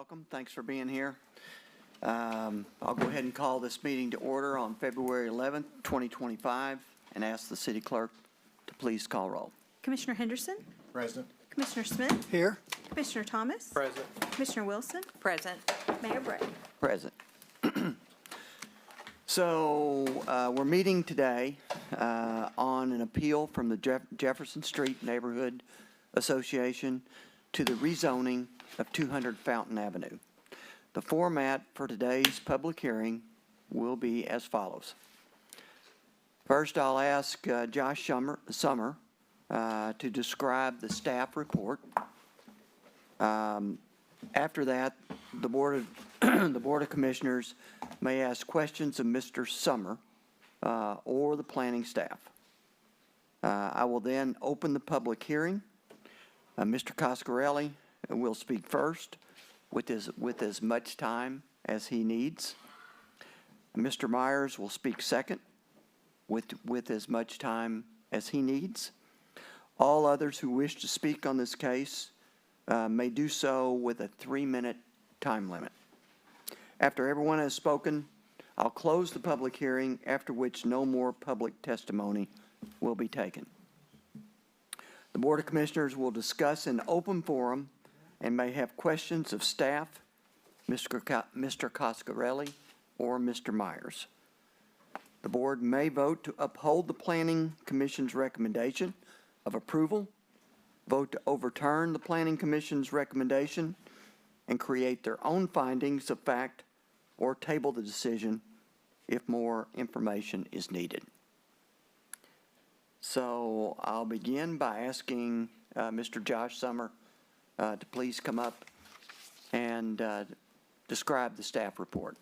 welcome. Thanks for being here. I'll go ahead and call this meeting to order on February 11th, 2025, and ask the city clerk to please call roll. Commissioner Henderson? Present. Commissioner Smith? Here. Commissioner Thomas? Present. Commissioner Wilson? Present. Mayor Bray? Present. So we're meeting today on an appeal from the Jefferson Street Neighborhood Association to the rezoning of 200 Fountain Avenue. The format for today's public hearing will be as follows. First, I'll ask Josh Summer to describe the staff report. After that, the Board of Commissioners may ask questions of Mr. Summer or the planning staff. I will then open the public hearing. Mr. Coscarelli will speak first with as much time as he needs. Mr. Myers will speak second with as much time as he needs. All others who wish to speak on this case may do so with a 3-minute time limit. After everyone has spoken, I'll close the public hearing, after which no more public testimony will be taken. The Board of Commissioners will discuss in open forum and may have questions of staff, Mr. Coscarelli, or Mr. Myers. The board may vote to uphold the Planning Commission's recommendation of approval, vote to overturn the Planning Commission's recommendation, and create their own findings of fact or table the decision if more information is needed. So I'll begin by asking Mr. Josh Summer to please come up and describe the staff report.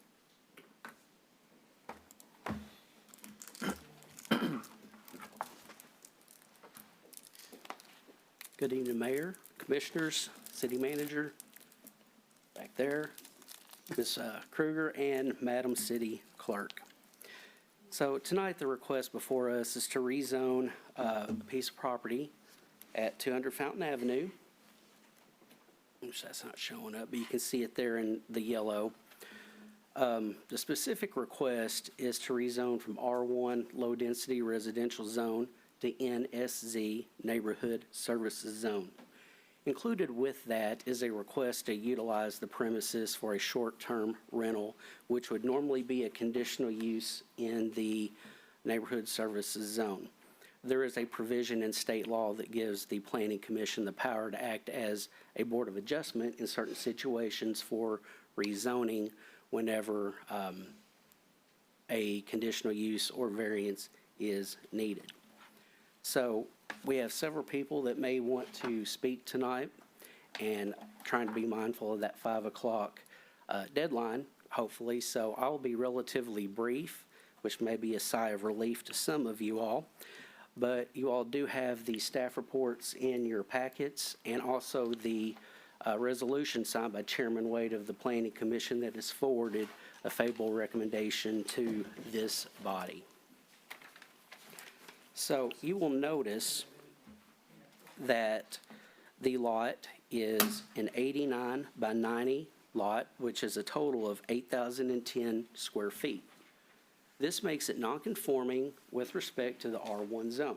Good evening, Mayor, Commissioners, City Manager, back there, Ms. Kruger, and Madam City Clerk. So tonight the request before us is to rezone a piece of property at 200 Fountain Avenue. Which that's not showing up, but you can see it there in the yellow. The specific request is to rezone from R1 Low Density Residential Zone to NSZ Neighborhood Services Zone. Included with that is a request to utilize the premises for a short-term rental, which would normally be a conditional use in the Neighborhood Services Zone. There is a provision in state law that gives the Planning Commission the power to act as a board of adjustment in certain situations for rezoning whenever a conditional use or variance is needed. So we have several people that may want to speak tonight, and trying to be mindful of that 5 o'clock deadline, hopefully. So I'll be relatively brief, which may be a sigh of relief to some of you all. But you all do have the staff reports in your packets, and also the resolution signed by Chairman Wade of the Planning Commission that has forwarded a favorable recommendation to this body. So you will notice that the lot is an 89 by 90 lot, which is a total of 8,010 square feet. This makes it non-conforming with respect to the R1 zone.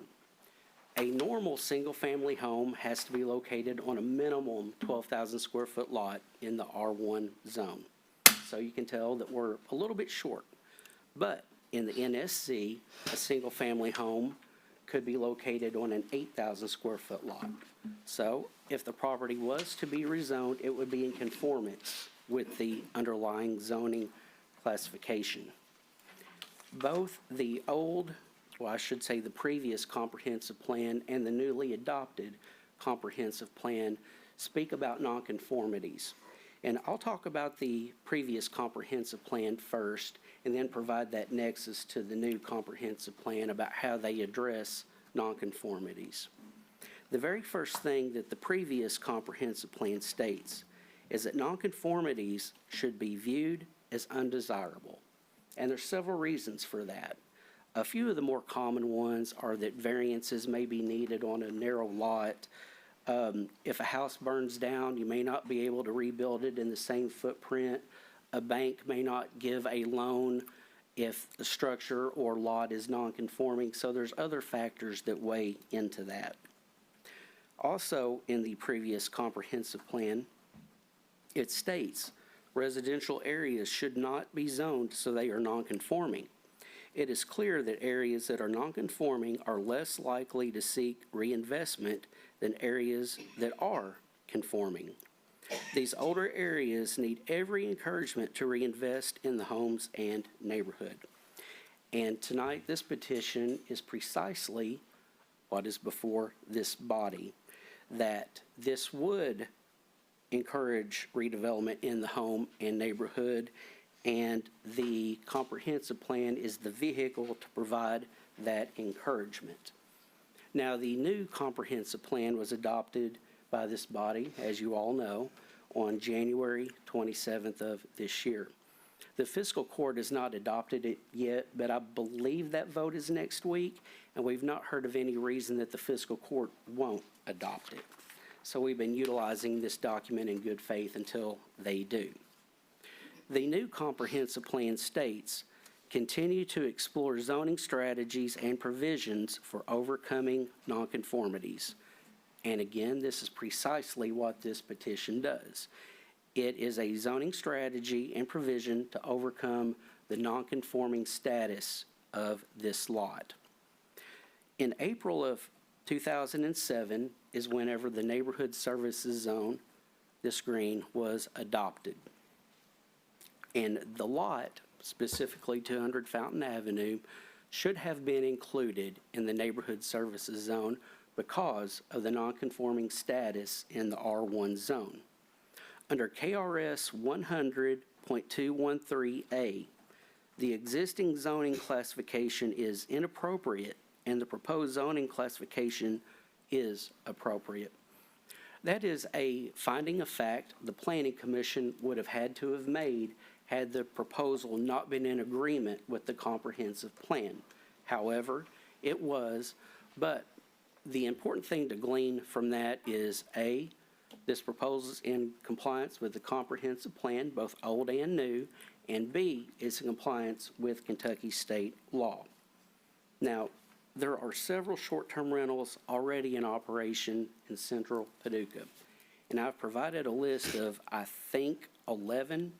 A normal single-family home has to be located on a minimum 12,000 square foot lot in the R1 zone. So you can tell that we're a little bit short. But in the NSC, a single-family home could be located on an 8,000 square foot lot. So if the property was to be rezoned, it would be in conformance with the underlying zoning classification. Both the old, well, I should say the previous comprehensive plan and the newly adopted comprehensive plan speak about nonconformities. And I'll talk about the previous comprehensive plan first, and then provide that nexus to the new comprehensive plan about how they address nonconformities. The very first thing that the previous comprehensive plan states is that nonconformities should be viewed as undesirable. And there's several reasons for that. A few of the more common ones are that variances may be needed on a narrow lot, If a house burns down, you may not be able to rebuild it in the same footprint. A bank may not give a loan if the structure or lot is non-conforming. So there's other factors that weigh into that. Also, in the previous comprehensive plan, it states residential areas should not be zoned so they are non-conforming. It is clear that areas that are non-conforming are less likely to seek reinvestment than areas that are conforming. These older areas need every encouragement to reinvest in the homes and neighborhood. And tonight, this petition is precisely what is before this body, that this would encourage redevelopment in the home and neighborhood, and the comprehensive plan is the vehicle to provide that encouragement. Now, the new comprehensive plan was adopted by this body, as you all know, on January 27th of this year. The fiscal court has not adopted it yet, but I believe that vote is next week, and we've not heard of any reason that the fiscal court won't adopt it. So we've been utilizing this document in good faith until they do. The new comprehensive plan states, continue to explore zoning strategies and provisions for overcoming nonconformities. And again, this is precisely what this petition does. It is a zoning strategy and provision to overcome the nonconforming status of this lot. In April of 2007 is whenever the neighborhood services zone, this green, was adopted. And the lot, specifically 200 Fountain Avenue, should have been included in the neighborhood services zone because of the nonconforming status in the R1 zone. Under KRS 100.213A, the existing zoning classification is inappropriate and the proposed zoning classification is appropriate. That is a finding of fact the Planning Commission would have had to have made had the proposal not been in agreement with the comprehensive plan. However, it was, but the important thing to glean from that is A, this proposal is in compliance with the comprehensive plan, both old and new, and B, it's in compliance with Kentucky state law. Now, there are several short-term rentals already in operation in central Paducah, and I've provided a list of, I think, 11,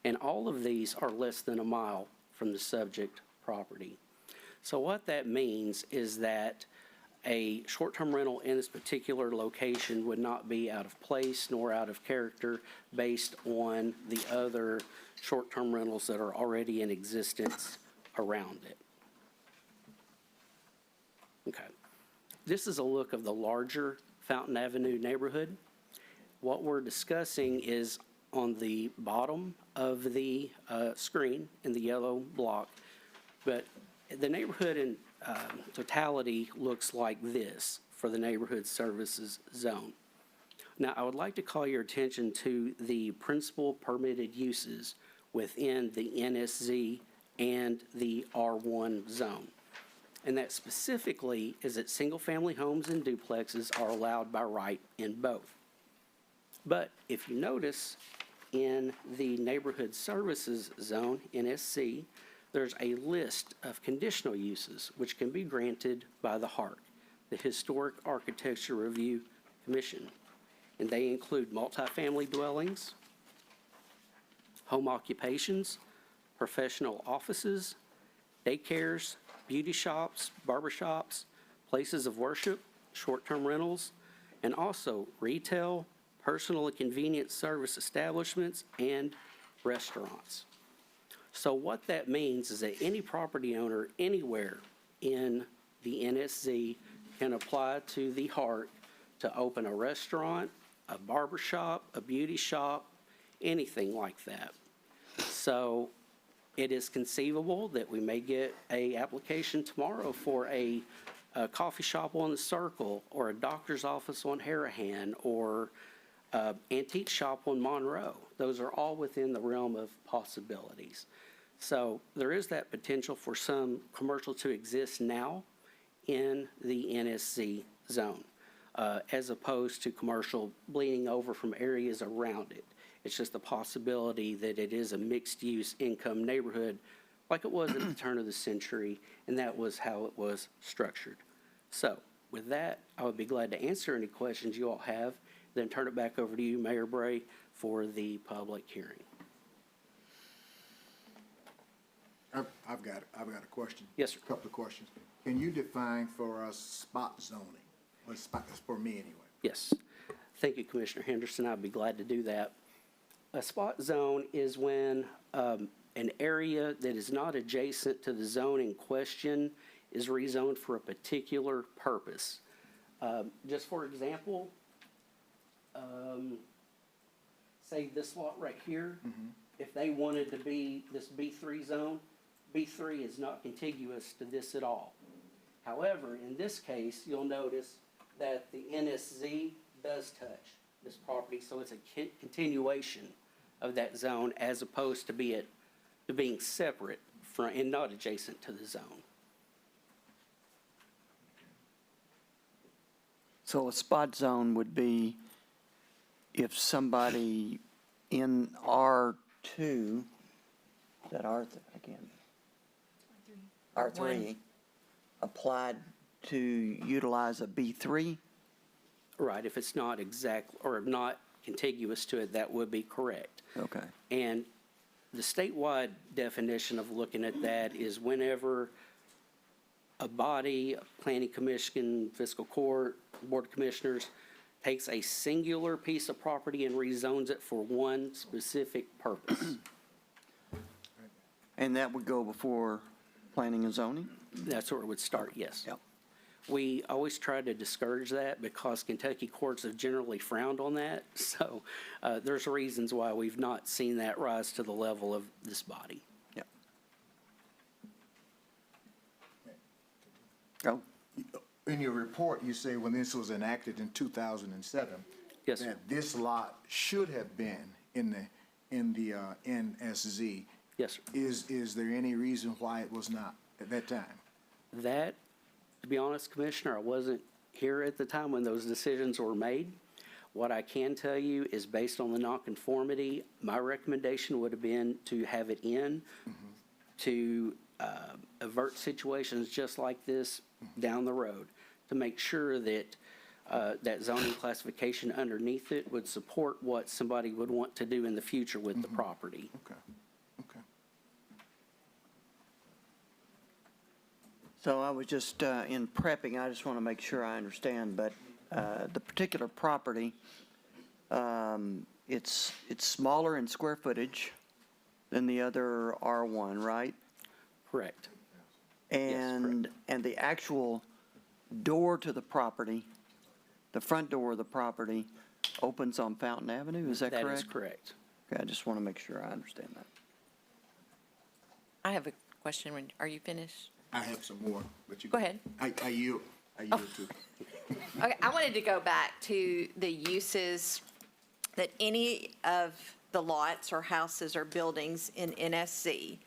and all of these are less than a mile from the subject property. So what that means is that a short-term rental in this particular location would not be out of place nor out of character based on the other short-term rentals that are already in existence around it. Okay. This is a look of the larger Fountain Avenue neighborhood. What we're discussing is on the bottom of the screen in the yellow block, but the neighborhood in totality looks like this for the neighborhood services zone. Now, I would like to call your attention to the principal permitted uses within the NSZ and the R1 zone. And that specifically is that single-family homes and duplexes are allowed by right in both. But if you notice, in the neighborhood services zone, NSC, there's a list of conditional uses which can be granted by the HARC, the Historic Architecture Review Commission. And they include multifamily dwellings, home occupations, professional offices, daycares, beauty shops, barber shops, places of worship, short-term rentals, and also retail, personal and convenience service establishments, and restaurants. So what that means is that any property owner anywhere in the NSZ can apply to the HARC to open a restaurant, a barber shop, a beauty shop, anything like that. So it is conceivable that we may get an application tomorrow for a coffee shop on the Circle, or a doctor's office on Harahan, or antique shop on Monroe. Those are all within the realm of possibilities. So there is that potential for some commercial to exist now in the NSC zone. as opposed to commercial bleeding over from areas around it. It's just a possibility that it is a mixed-use income neighborhood like it was at the turn of the century, and that was how it was structured. So with that, I would be glad to answer any questions you all have, then turn it back over to you, Mayor Bray, for the public hearing. I've got a question. Yes, sir. A couple of questions. Can you define for us spot zoning? Well, spot, for me anyway. Yes. Thank you, Commissioner Henderson. I'd be glad to do that. A spot zone is when an area that is not adjacent to the zone in question is rezoned for a particular purpose. Just for example, say this lot right here, if they wanted to be this B3 zone, B3 is not contiguous to this at all. However, in this case, you'll notice that the NSZ does touch this property, so it's a continuation of that zone as opposed to being separate from and not adjacent to the zone. So a spot zone would be if somebody in R2, is that R3 again? R3 applied to utilize a B3? Right, if it's not exact or not contiguous to it, that would be correct. Okay. And the statewide definition of looking at that is whenever a body, a planning commission, fiscal court, board of commissioners, takes a singular piece of property and rezones it for one specific purpose. And that would go before planning and zoning? That's where it would start, yes. Yep. We always try to discourage that because Kentucky courts have generally frowned on that. So there's reasons why we've not seen that rise to the level of this body. Yep. Go. In your report, you say when this was enacted in 2007, Yes, sir. that this lot should have been in the NSZ. Yes, sir. Is there any reason why it was not at that time? That, to be honest, Commissioner, I wasn't here at the time when those decisions were made. What I can tell you is based on the nonconformity, my recommendation would have been to have it in to avert situations just like this down the road, to make sure that that zoning classification underneath it would support what somebody would want to do in the future with the property. Okay, okay. So I was just, in prepping, I just want to make sure I understand, but the particular property, it's smaller in square footage than the other R1, right? Correct. And the actual door to the property, the front door of the property opens on Fountain Avenue, is that correct? That is correct. Okay, I just want to make sure I understand that. I have a question. Are you finished? I have some more, but you Go ahead. I yield to. Okay, I wanted to go back to the uses that any of the lots or houses or buildings in NSC,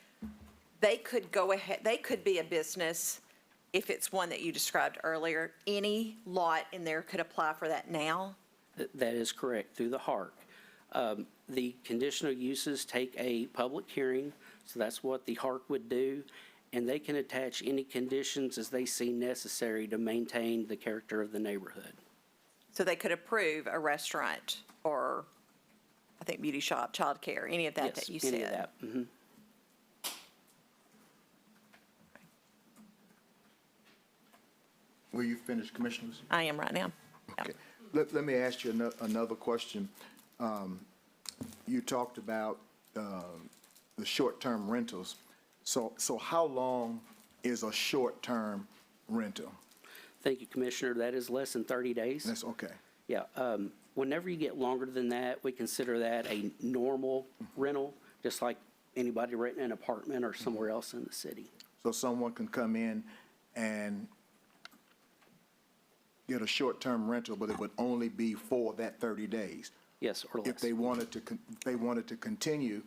they could go ahead, they could be a business if it's one that you described earlier. Any lot in there could apply for that now? That is correct, through the HARC. The conditional uses take a public hearing, so that's what the HARC would do, and they can attach any conditions as they see necessary to maintain the character of the neighborhood. So they could approve a restaurant or, I think, beauty shop, childcare, any of that that you said? Yes, any of that. Mhm. Will you finish, Commissioners? I am right now. Yeah. Okay. Let me ask you another question. You talked about the short-term rentals. So how long is a short-term rental? Thank you, Commissioner. That is less than 30 days. That's okay. Yeah, whenever you get longer than that, we consider that a normal rental, just like anybody renting an apartment or somewhere else in the city. So someone can come in and get a short-term rental, but it would only be for that 30 days. Yes, or less. If they wanted to continue,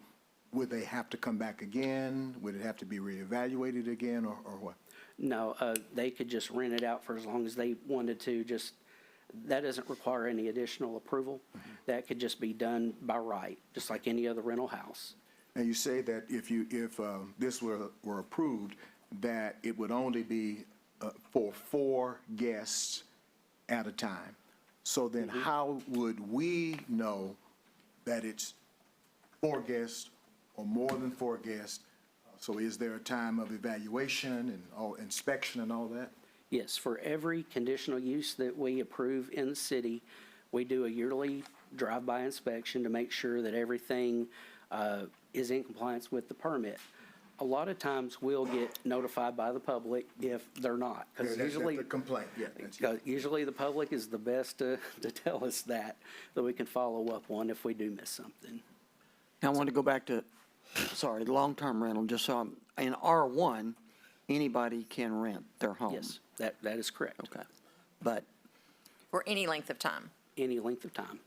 would they have to come back again? Would it have to be reevaluated again, or what? No, they could just rent it out for as long as they wanted to, just, that doesn't require any additional approval. That could just be done by right, just like any other rental house. And you say that if this were approved, that it would only be for 4 guests at a time. So then how would we know that it's 4 guests or more than 4 guests? So is there a time of evaluation and all inspection and all that? Yes, for every conditional use that we approve in the city, we do a yearly drive-by inspection to make sure that everything is in compliance with the permit. A lot of times, we'll get notified by the public if they're not. Yeah, Because that's usually, the complaint, yeah. That's it. usually the public is the best to tell us that we can follow up on if we do miss something. I want to go back to, sorry, long-term rental, just so I'm, in R1, anybody can rent their home. Yes, that is correct. Okay. But, For any length of time. Any length of time.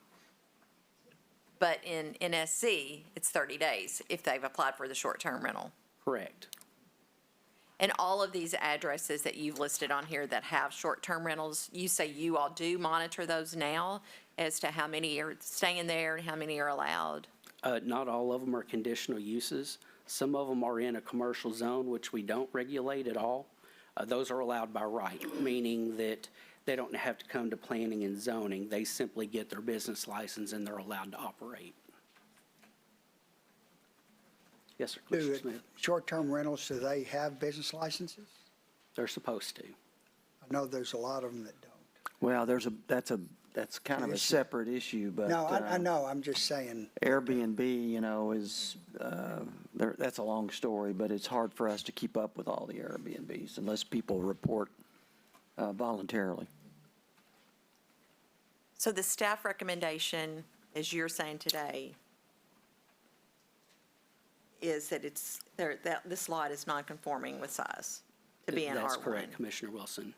But in NSC, it's 30 days if they've applied for the short-term rental. Correct. And all of these addresses that you've listed on here that have short-term rentals, you say you all do monitor those now as to how many are staying there and how many are allowed? Not all of them are conditional uses. Some of them are in a commercial zone, which we don't regulate at all. Those are allowed by right, meaning that they don't have to come to planning and zoning. They simply get their business license and they're allowed to operate. Yes, sir, Do Commissioner Smith. short-term rentals, do they have business licenses? They're supposed to. I know there's a lot of them that don't. well, that's kind of a separate issue, but. No, I know, I'm just saying, Airbnb, you know, is, that's a long story, but it's hard for us to keep up with all the Airbnbs unless people report voluntarily. So the staff recommendation, as you're saying today, is that that this lot is non-conforming with size to be in R1. That's correct, Commissioner Wilson.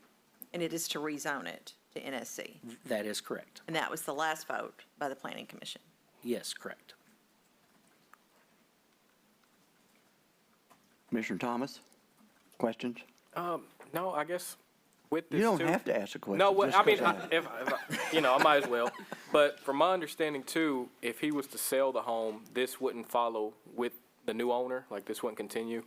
And it is to rezone it to NSC. That is correct. And that was the last vote by the Planning Commission. Yes, correct. Commissioner Thomas, questions? No, I guess with this You don't too- have to ask a question. No, what, just I mean, go ahead. if I might as well. But from my understanding too, if he was to sell the home, this wouldn't follow with the new owner, like this wouldn't continue?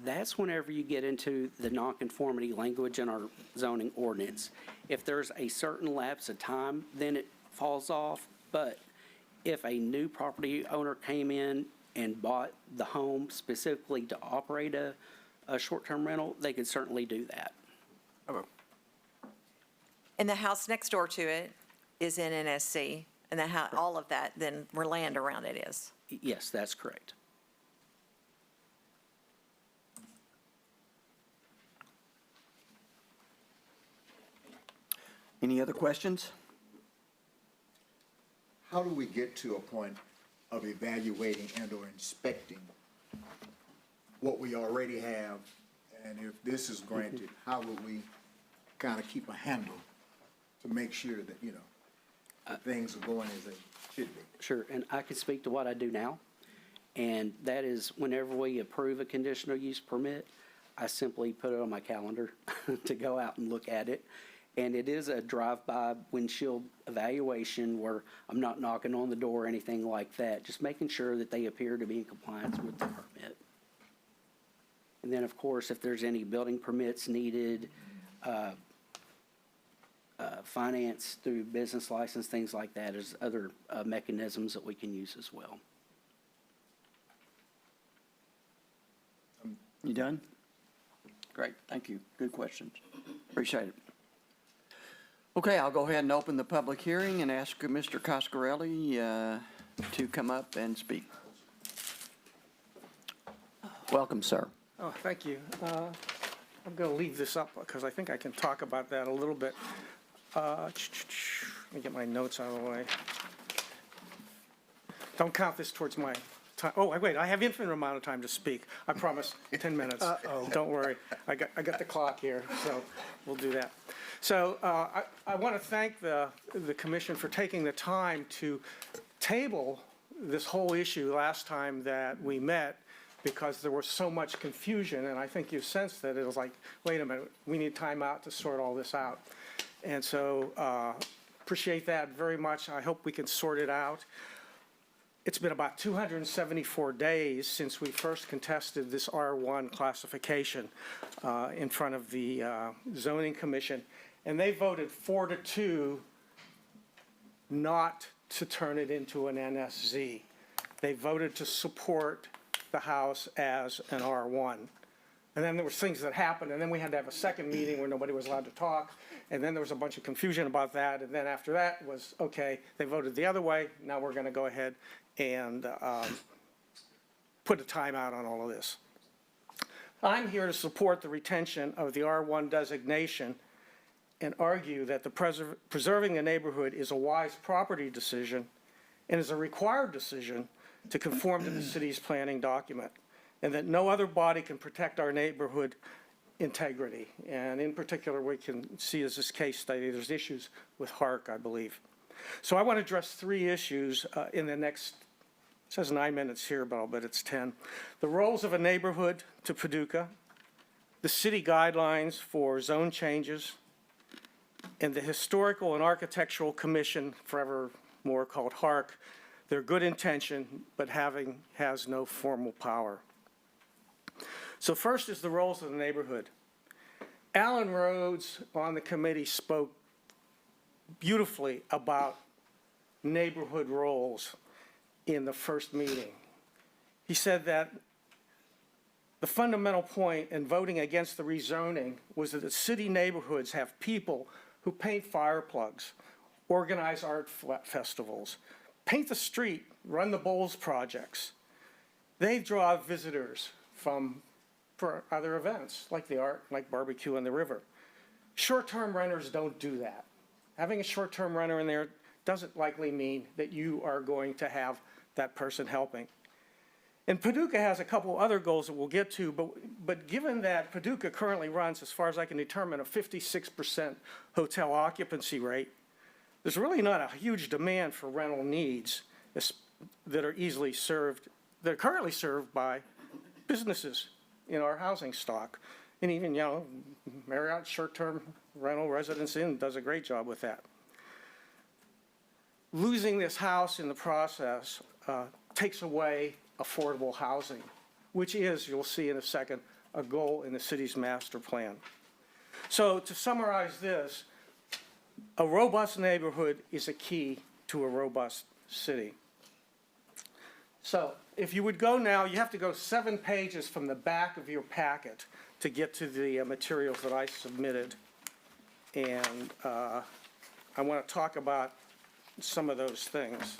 That's whenever you get into the nonconformity language in our zoning ordinance. If there's a certain lapse of time, then it falls off. But if a new property owner came in and bought the home specifically to operate a short-term rental, they could certainly do that. Okay. And the house next door to it is in NSC, and all of that, then where land around it is. Yes, that's correct. Any other questions? How do we get to a point of evaluating and/or inspecting what we already have? And if this is granted, how would we kind of keep a handle to make sure that, things are going as they should be? Sure, and I can speak to what I do now, and that is whenever we approve a conditional use permit, I simply put it on my calendar to go out and look at it. And it is a drive-by windshield evaluation where I'm not knocking on the door or anything like that, just making sure that they appear to be in compliance with the permit. And then, of course, if there's any building permits needed, finance through business license, things like that, there's other mechanisms that we can use as well. You done? Great, thank you. Good questions. Appreciate it. Okay, I'll go ahead and open the public hearing and ask Mr. Coscarelli to come up and speak. Welcome, sir. Oh, thank you. I'm going to leave this up because I think I can talk about that a little bit. Let me get my notes out of the way. Don't count this towards my time. Oh, wait, I have infinite amount of time to speak. I promise, 10 minutes. Don't worry. I got the clock here, so we'll do that. So I want to thank the commission for taking the time to table this whole issue last time that we met because there was so much confusion, and I think you sensed that it was like, wait a minute, we need time out to sort all this out. And so appreciate that very much. I hope we can sort it out. It's been about 274 days since we first contested this R1 classification in front of the zoning commission, and they voted 4-2 not to turn it into an NSZ. They voted to support the house as an R1. And then there were things that happened, and then we had to have a second meeting where nobody was allowed to talk, and then there was a bunch of confusion about that, and then after that was, okay, they voted the other way, now we're gonna go ahead and put a timeout on all of this. I'm here to support the retention of the R1 designation and argue that the preserving the neighborhood is a wise property decision and is a required decision to conform to the city's planning document, and that no other body can protect our neighborhood integrity. And in particular, we can see as this case study, there's issues with Hark, I believe. So I want to address 3 issues in the next, it says 9 minutes here, but I'll bet it's 10. The roles of a neighborhood to Paducah, the city guidelines for zone changes, and the Historical and Architectural Commission, forevermore called Hark, their good intention, but has no formal power. So first is the roles of the neighborhood. Alan Rhodes on the committee spoke beautifully about neighborhood roles in the first meeting. He said that the fundamental point in voting against the rezoning was that the city neighborhoods have people who paint fire plugs, organize art festivals, paint the street, run the bowls projects. They draw visitors for other events, like the art, like barbecue on the river. Short-term renters don't do that. Having a short-term renter in there doesn't likely mean that you are going to have that person helping. And Paducah has a couple other goals that we'll get to, but given that Paducah currently runs, as far as I can determine, a 56% hotel occupancy rate, there's really not a huge demand for rental needs that are easily served, that are currently served by businesses in our housing stock. And even, Marriott Short-Term Rental Residence Inn does a great job with that. Losing this house in the process takes away affordable housing, which is, you'll see in a second, a goal in the city's master plan. So to summarize this, a robust neighborhood is a key to a robust city. So if you would go now, you have to go 7 pages from the back of your packet to get to the materials that I submitted. And I want to talk about some of those things.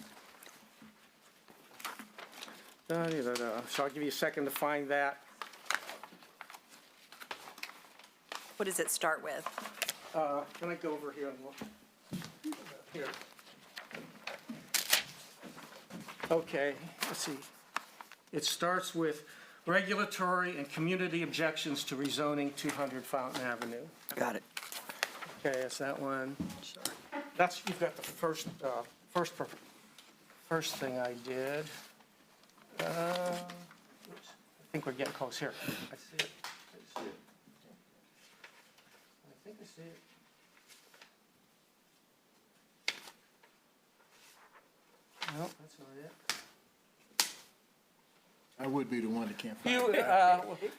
So I'll give you a second to find that. What does it start with? Can I go over here and look? Here. Okay, let's see. It starts with regulatory and community objections to rezoning 200 Fountain Avenue. Got it. Okay, that's that one. That's, you've got the first thing I did. Oops, I think we're getting close here. I see it. I see it. I think I see it. No, that's not it. I would be the one that can't find You, it.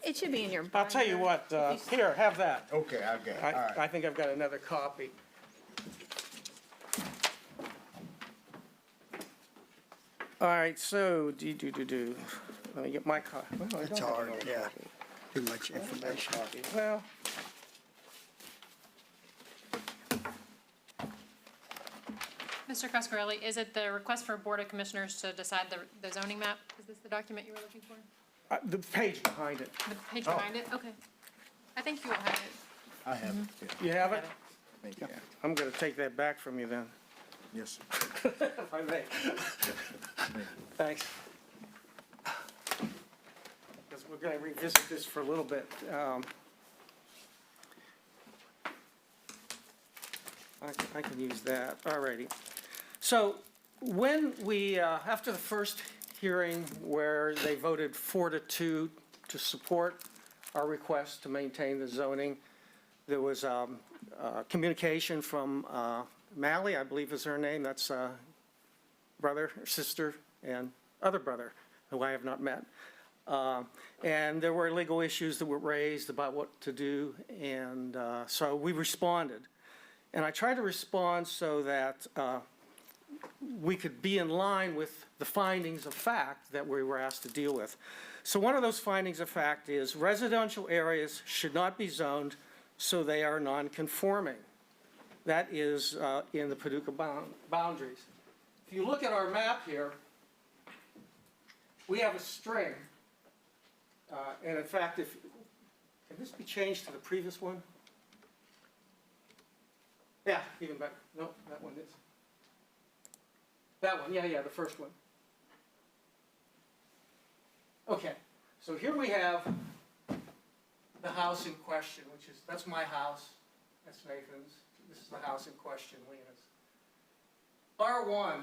It should be in your binder. I'll tell you what, here, have that. Okay, I got it, all right. I think I've got another copy. All right, so, let me get my copy. Well, I It's don't have hard, another yeah. copy. Too much information. Well, Mr. Coscarelli, is it the request for Board of Commissioners to decide the zoning map? Is this the document you were looking for? the page behind it. The page behind it? Okay. I think you will have it. I have it, yeah. You have it? Thank you. I'm going to take that back from you then. Yes, If I may. Thanks. Because we're going to revisit this for a little bit. I can use that, all righty. So when we, after the first hearing where they voted 4-2 to support our request to maintain the zoning. There was communication from Mally, I believe is her name, that's brother, or sister, and other brother, who I have not met. And there were legal issues that were raised about what to do, and so we responded. And I tried to respond so that we could be in line with the findings of fact that we were asked to deal with. So one of those findings of fact is residential areas should not be zoned so they are non-conforming. That is in the Paducah boundaries. If you look at our map here, we have a string. And in fact, can this be changed to the previous one? Yeah, even better. No, that one is. That one, yeah, the first one. Okay, so here we have the house in question, that's my house, that's Nathan's. This is the house in question, Lena's. R1,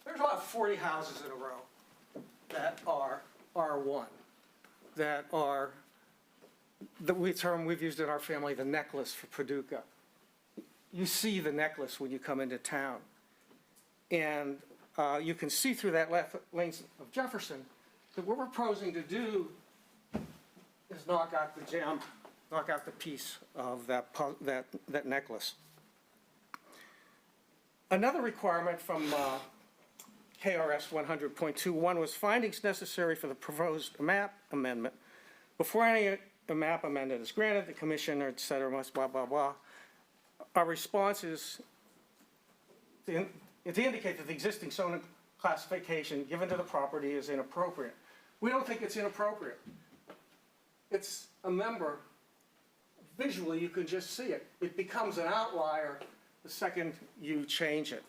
there's about 40 houses in a row that are R1, that are, the term we've used in our family, the necklace for Paducah. You see the necklace when you come into town. And you can see through that left lane of Jefferson that what we're proposing to do is knock out the gem, knock out the piece of that necklace. Another requirement from KRS 100.21 was findings necessary for the proposed map amendment. Before any map amendment is granted, the commissioner, et cetera, must blah, blah, blah. Our response is to indicate that the existing zoning classification given to the property is inappropriate. We don't think it's inappropriate. It's a member. Visually, you can just see it. It becomes an outlier the second you change it.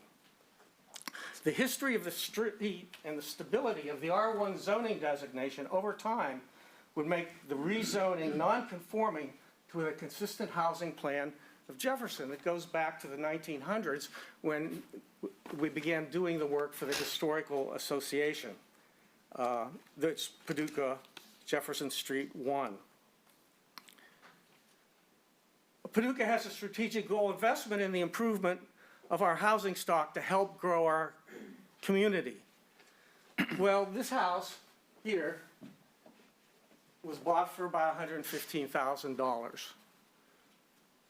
The history of the street and the stability of the R1 zoning designation over time would make the rezoning non-conforming to a consistent housing plan of Jefferson. It goes back to the 1900s when we began doing the work for the Historical Association. That's Paducah, Jefferson Street 1. Paducah has a strategic goal investment in the improvement of our housing stock to help grow our community. Well, this house here was bought for about $115,000.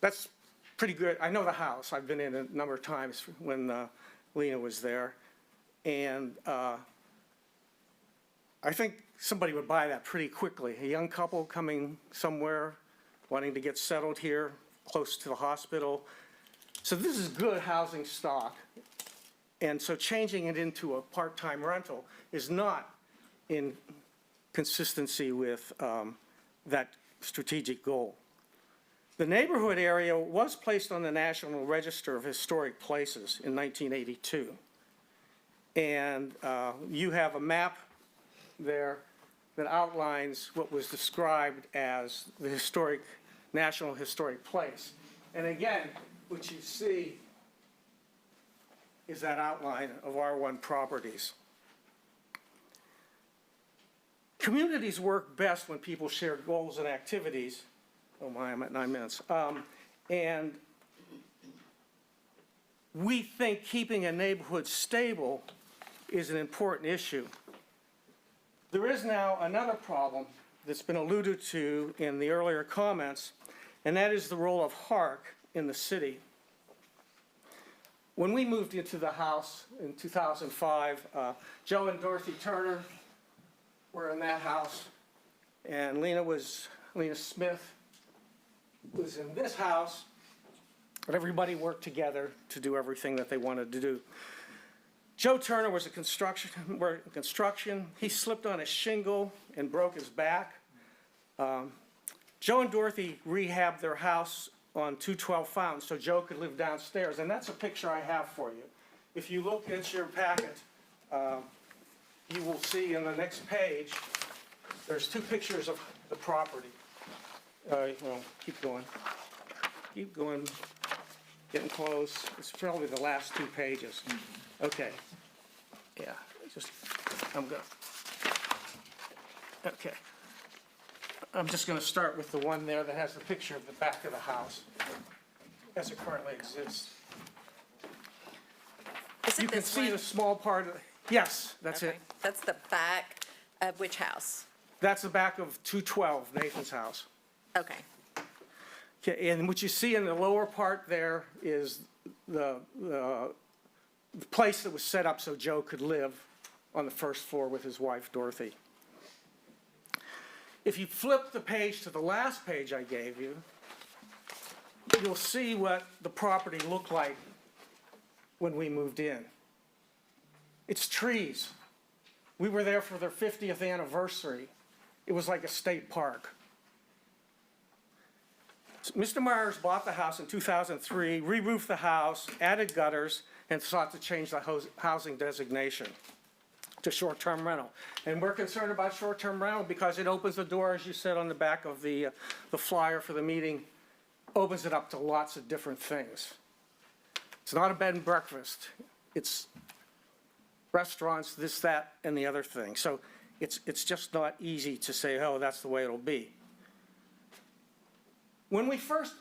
That's pretty good. I know the house. I've been in a number of times when Lena was there. And I think somebody would buy that pretty quickly. A young couple coming somewhere, wanting to get settled here, close to the hospital. So this is good housing stock. And so changing it into a part-time rental is not in consistency with that strategic goal. The neighborhood area was placed on the National Register of Historic Places in 1982. And you have a map there that outlines what was described as the National Historic Place. And again, what you see is that outline of R1 properties. Communities work best when people share goals and activities. Oh my, I'm at 9 minutes. And we think keeping a neighborhood stable is an important issue. There is now another problem that's been alluded to in the earlier comments, and that is the role of HARC in the city. When we moved into the house in 2005, Joe and Dorothy Turner were in that house, and Lena Smith was in this house, but everybody worked together to do everything that they wanted to do. Joe Turner was in construction. He slipped on a shingle and broke his back. Joe and Dorothy rehabbed their house on 212 Fountain so Joe could live downstairs, and that's a picture I have for you. If you look at your packet, you will see in the next page, there's 2 pictures of the property. Well, keep going. Keep going. Getting close. It's probably the last 2 pages. Okay. Yeah, I'm going okay. I'm just going to start with the one there that has the picture of the back of the house as it currently exists. Is You it can this see one? the small part of, yes, that's Okay. it. That's the back of which house? That's the back of 212, Nathan's house. Okay. Okay, and what you see in the lower part there is the place that was set up so Joe could live on the first floor with his wife Dorothy. If you flip the page to the last page I gave you, you'll see what the property looked like when we moved in. It's trees. We were there for their 50th anniversary. It was like a state park. Mr. Myers bought the house in 2003, re-roofed the house, added gutters, and sought to change the housing designation to short-term rental. And we're concerned about short-term rental because it opens the door, as you said on the back of the flyer for the meeting, opens it up to lots of different things. It's not a bed and breakfast. It's restaurants, this, that, and the other thing. So it's just not easy to say, oh, that's the way it'll be. When we first,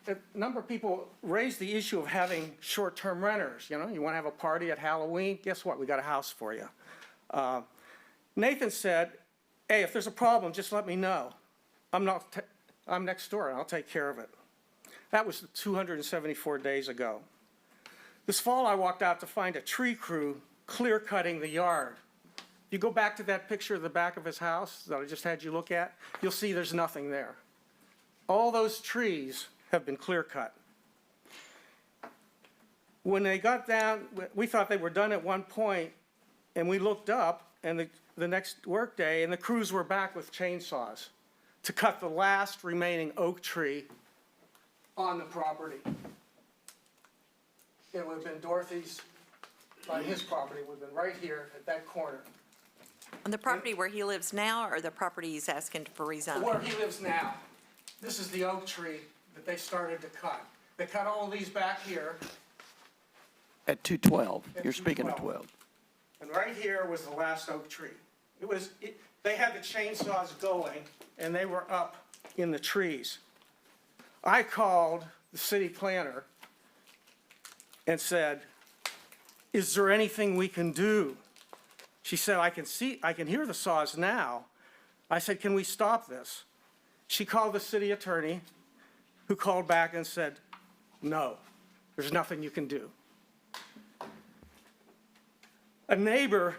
a number of people raised the issue of having short-term renters. You know, you want to have a party at Halloween? Guess what? We got a house for you. Nathan said, hey, if there's a problem, just let me know. I'm next door, and I'll take care of it. That was 274 days ago. This fall, I walked out to find a tree crew clear-cutting the yard. If you go back to that picture of the back of his house that I just had you look at, you'll see there's nothing there. All those trees have been clear-cut. When they got down, we thought they were done at one point, and we looked up, and the next workday, and the crews were back with chainsaws to cut the last remaining oak tree on the property. It would have been Dorothy's, on his property, would have been right here at that corner. On the property where he lives now, or the property he's asking for rezoning? Where he lives now. This is the oak tree that they started to cut. They cut all these back here, At 212, At you're speaking of 212. 12. and right here was the last oak tree. They had the chainsaws going, and they were up in the trees. I called the city planner and said, is there anything we can do? She said, I can hear the saws now. I said, can we stop this? She called the city attorney, who called back and said, no, there's nothing you can do. A neighbor,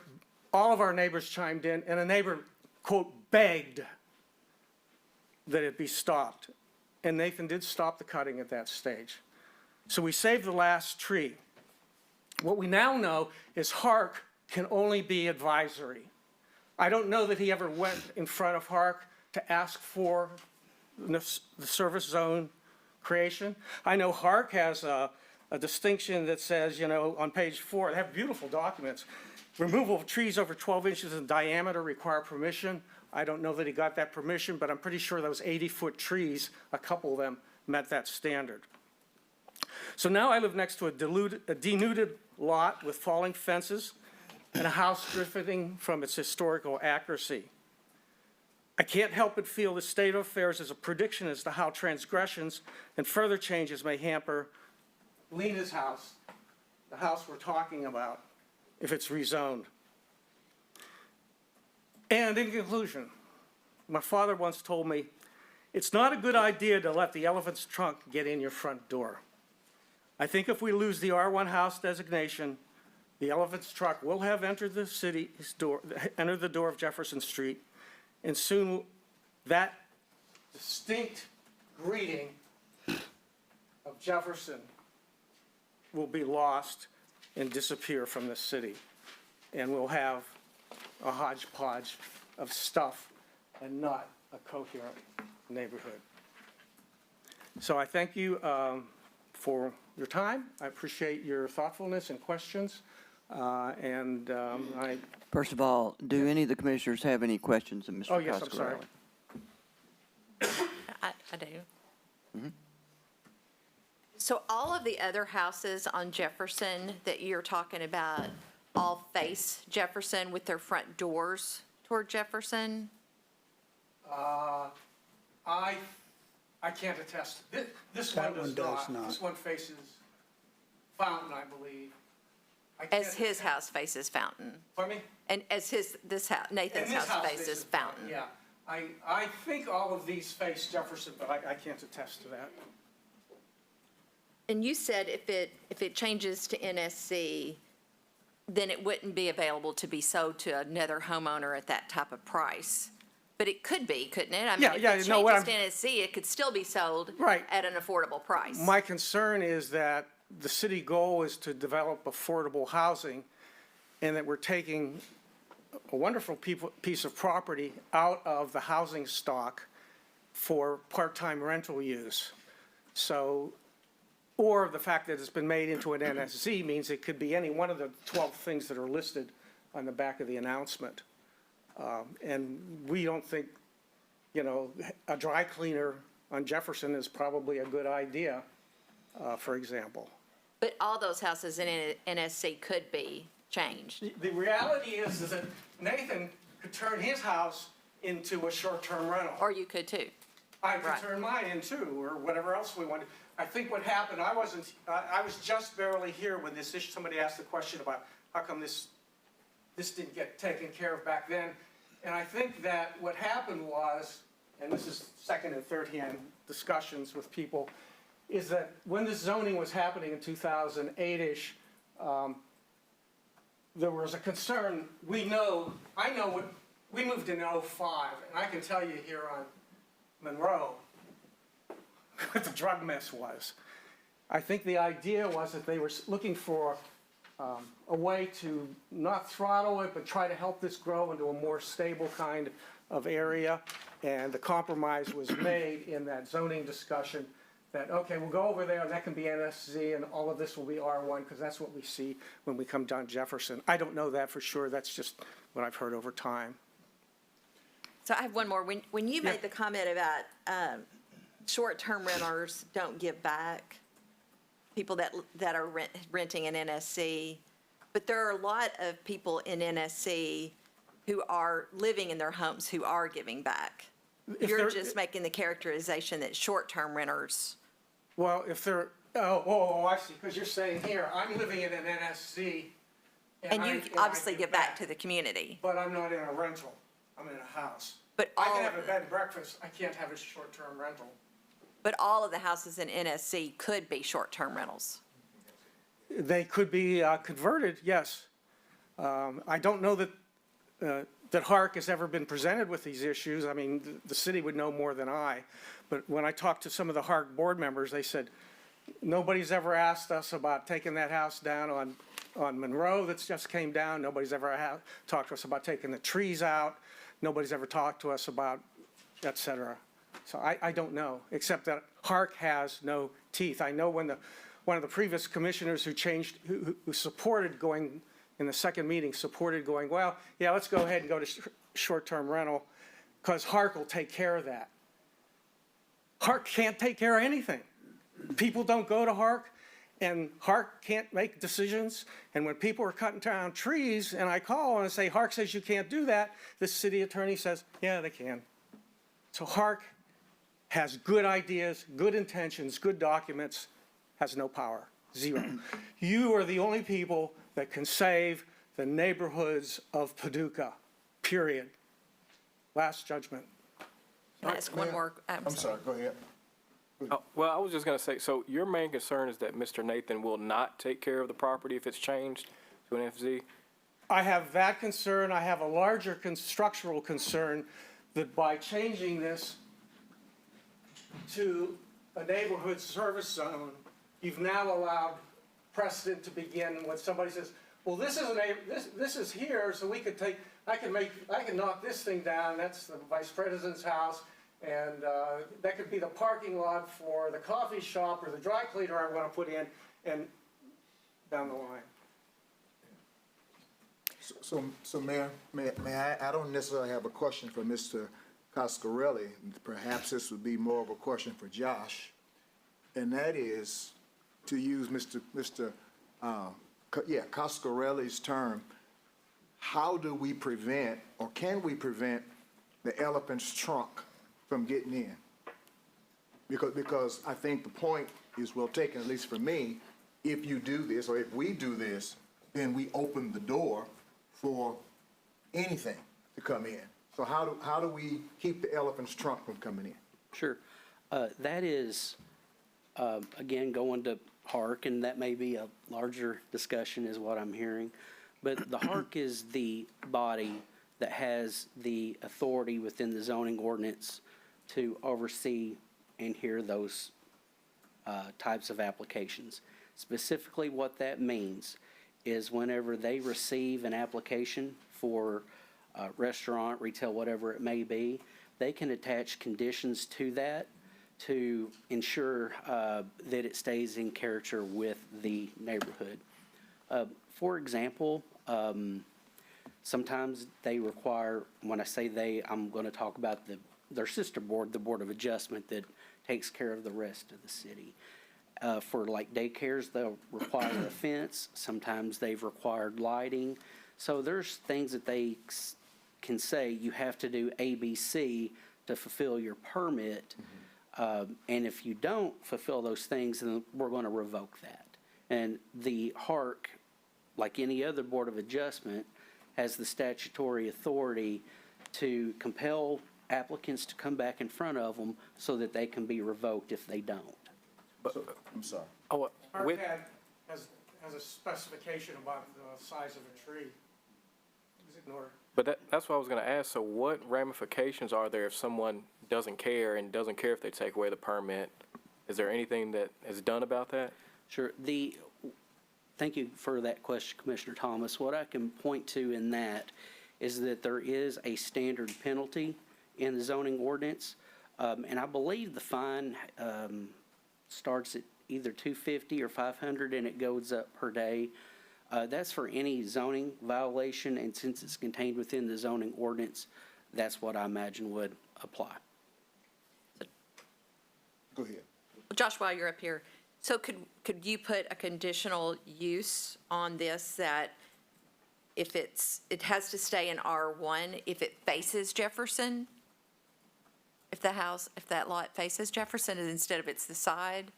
all of our neighbors chimed in, and a neighbor, quote, begged that it be stopped. And Nathan did stop the cutting at that stage. So we saved the last tree. What we now know is Hark can only be advisory. I don't know that he ever went in front of Hark to ask for the service zone creation. I know Hark has a distinction that says, you know, on page 4, they have beautiful documents. Removal of trees over 12 inches in diameter require permission. I don't know that he got that permission, but I'm pretty sure those 80-foot trees, a couple of them met that standard. So now I live next to a denuded lot with falling fences and a house drifting from its historical accuracy. I can't help but feel the state of affairs is a prediction as to how transgressions and further changes may hamper Lena's house, the house we're talking about, if it's rezoned. And in conclusion, my father once told me, it's not a good idea to let the elephant's trunk get in your front door. I think if we lose the R1 house designation, the elephant's trunk will have entered the city's door, entered the door of Jefferson Street, and soon that distinct greeting of Jefferson will be lost and disappear from the city. And we'll have a hodgepodge of stuff and not a coherent neighborhood. So I thank you for your time. I appreciate your thoughtfulness and questions. First of all, do any of the commissioners have any questions of Mr. Oh, yes, I'm sorry. Coscarelli? I do. So all of the other houses on Jefferson that you're talking about all face Jefferson with their front doors toward Jefferson? I can't attest. This That one one does does not. not. This one faces Fountain, I believe. I can't As his attest- house faces Fountain? Pardon me? And as this house, And Nathan's this house faces Fountain? Yeah. I think all of these face Jefferson, but I can't attest to that. And you said if it changes to NSC, then it wouldn't be available to be sold to another homeowner at that type of price. But it could be, couldn't it? I mean, Yeah, if it no, what changes to NSC, it could still be sold Right. at an affordable price. My concern is that the city goal is to develop affordable housing, and that we're taking a wonderful piece of property out of the housing stock for part-time rental use. So, or the fact that it's been made into an NSZ means it could be any one of the 12 things that are listed on the back of the announcement. And we don't think, a dry cleaner on Jefferson is probably a good idea, for example. But all those houses in NSC could be changed. The reality is that Nathan could turn his house into a short-term rental. Or you could too. I could right. turn mine in too, or whatever else we wanted. I think what happened, I was just barely here when this issue, somebody asked the question about how come this didn't get taken care of back then. And I think that what happened was, and this is second and third hand discussions with people, is that when this zoning was happening in 2008-ish, there was a concern. We moved in '05, and I can tell you here on Monroe what the drug mess was. I think the idea was that they were looking for a way to not throttle it, but try to help this grow into a more stable kind of area. And the compromise was made in that zoning discussion that, okay, we'll go over there, and that can be NSZ, and all of this will be R1, because that's what we see when we come down Jefferson. I don't know that for sure. That's just what I've heard over time. So I have one more. When you made the comment about short-term renters don't give back, people that are renting in NSC, but there are a lot of people in NSC who are living in their homes who are giving back. You're just making the characterization that short-term renters. Well, if they're, I see, because you're saying here, I'm living in an NSC. And you I obviously give back to the community. But I'm not in a rental, I'm in a house. But I all can have of a bed and breakfast, I can't have a short-term rental. But all of the houses in NSC could be short-term rentals. They could be converted, yes. I don't know that HARC has ever been presented with these issues. I mean, the city would know more than I. But when I talked to some of the HARC board members, they said, nobody's ever asked us about taking that house down on Monroe that's just came down. Nobody's ever talked to us about taking the trees out. Nobody's ever talked to us about, et cetera. So I don't know, except that HARC has no teeth. I know when one of the previous commissioners who supported going, in the second meeting, supported going, well, yeah, let's go ahead and go to short-term rental, because HARC will take care of that. HARC can't take care of anything. People don't go to HARC, and HARC can't make decisions. And when people are cutting down trees, and I call and say, HARC says you can't do that, the city attorney says, yeah, they can. So HARC has good ideas, good intentions, good documents, has no power, zero. You are the only people that can save the neighborhoods of Paducah, period. Last judgment. Can I ask one more? I'm sorry, go ahead. Oh, well, I was just going to say, so your main concern is that Mr. Nathan will not take care of the property if it's changed to an FZ? I have that concern. I have a larger structural concern that by changing this to a neighborhood service zone, you've now allowed precedent to begin when somebody says, well, this is here, so we could take, I can knock this thing down, that's the vice president's house, and that could be the parking lot for the coffee shop or the dry cleaner I want to put in, and down the line. So Mayor, may I don't necessarily have a question for Mr. Coscarelli. Perhaps this would be more of a question for Josh. And that is, to use Coscarelli's term, how do we prevent, or can we prevent the elephant's trunk from getting in? Because I think the point is well taken, at least for me. If you do this, or if we do this, then we open the door for anything to come in. So how do we keep the elephant's trunk from coming in? Sure. That is, again, going to HARC, and that may be a larger discussion is what I'm hearing. But the HARC is the body that has the authority within the zoning ordinance to oversee and hear those types of applications. Specifically, what that means is whenever they receive an application for restaurant, retail, whatever it may be, they can attach conditions to that to ensure that it stays in character with the neighborhood. For example, sometimes they require, when I say they, I'm going to talk about their sister board, the Board of Adjustment, that takes care of the rest of the city. For like daycares, they'll require a fence. Sometimes they've required lighting. So there's things that they can say, you have to do A, B, C to fulfill your permit. And if you don't fulfill those things, then we're going to revoke that. And the HARC, like any other Board of Adjustment, has the statutory authority to compel applicants to come back in front of them so that they can be revoked if they don't. I'm sorry. Oh, Our with, pad has a specification about the size of a tree. Please ignore it. but that's what I was gonna ask. So what ramifications are there if someone doesn't care and doesn't care if they take away the permit? Is there anything that is done about that? Sure. Thank you for that question, Commissioner Thomas. What I can point to in that is that there is a standard penalty in the zoning ordinance. And I believe the fine starts at either $250 or $500, and it goes up per day. That's for any zoning violation, and since it's contained within the zoning ordinance, that's what I imagine would apply. Go ahead. Josh, while you're up here, so could you put a conditional use on this that if it has to stay in R1 if it faces Jefferson? If that lot faces Jefferson instead of it's the side?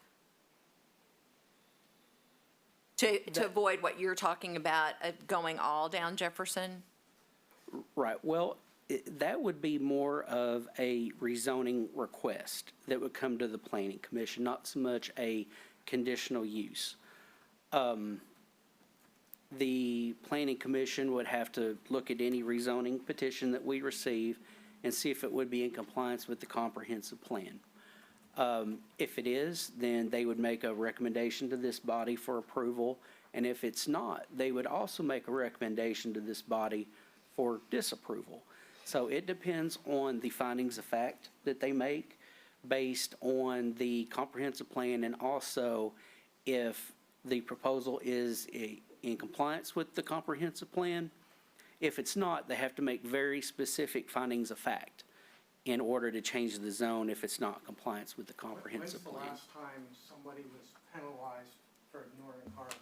To avoid what you're talking about, going all down Jefferson? Right. Well, that would be more of a rezoning request that would come to the Planning Commission, not so much a conditional use. The Planning Commission would have to look at any rezoning petition that we receive and see if it would be in compliance with the comprehensive plan. If it is, then they would make a recommendation to this body for approval, and if it's not, they would also make a recommendation to this body for disapproval. So it depends on the findings of fact that they make based on the comprehensive plan, and also if the proposal is in compliance with the comprehensive plan. If it's not, they have to make very specific findings of fact in order to change the zone if it's not compliance with the comprehensive When's the plan. last time somebody was penalized for ignoring HARC?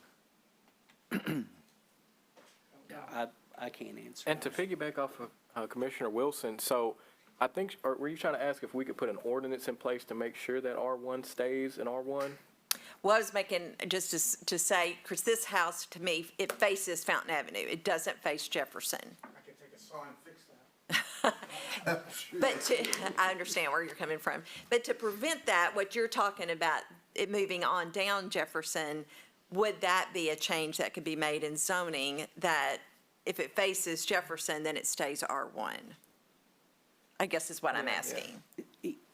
I can't answer. And to piggyback off of Commissioner Wilson, so I think, or were you trying to ask if we could put an ordinance in place to make sure that R1 stays in R1? Well, I was making, just to say, because this house, to me, it faces Fountain Avenue. It doesn't face Jefferson. I could take a saw and fix that. But I understand where you're coming from. But to prevent that, what you're talking about, it moving on down Jefferson, would that be a change that could be made in zoning that if it faces Jefferson, then it stays R1? I guess is what I'm asking.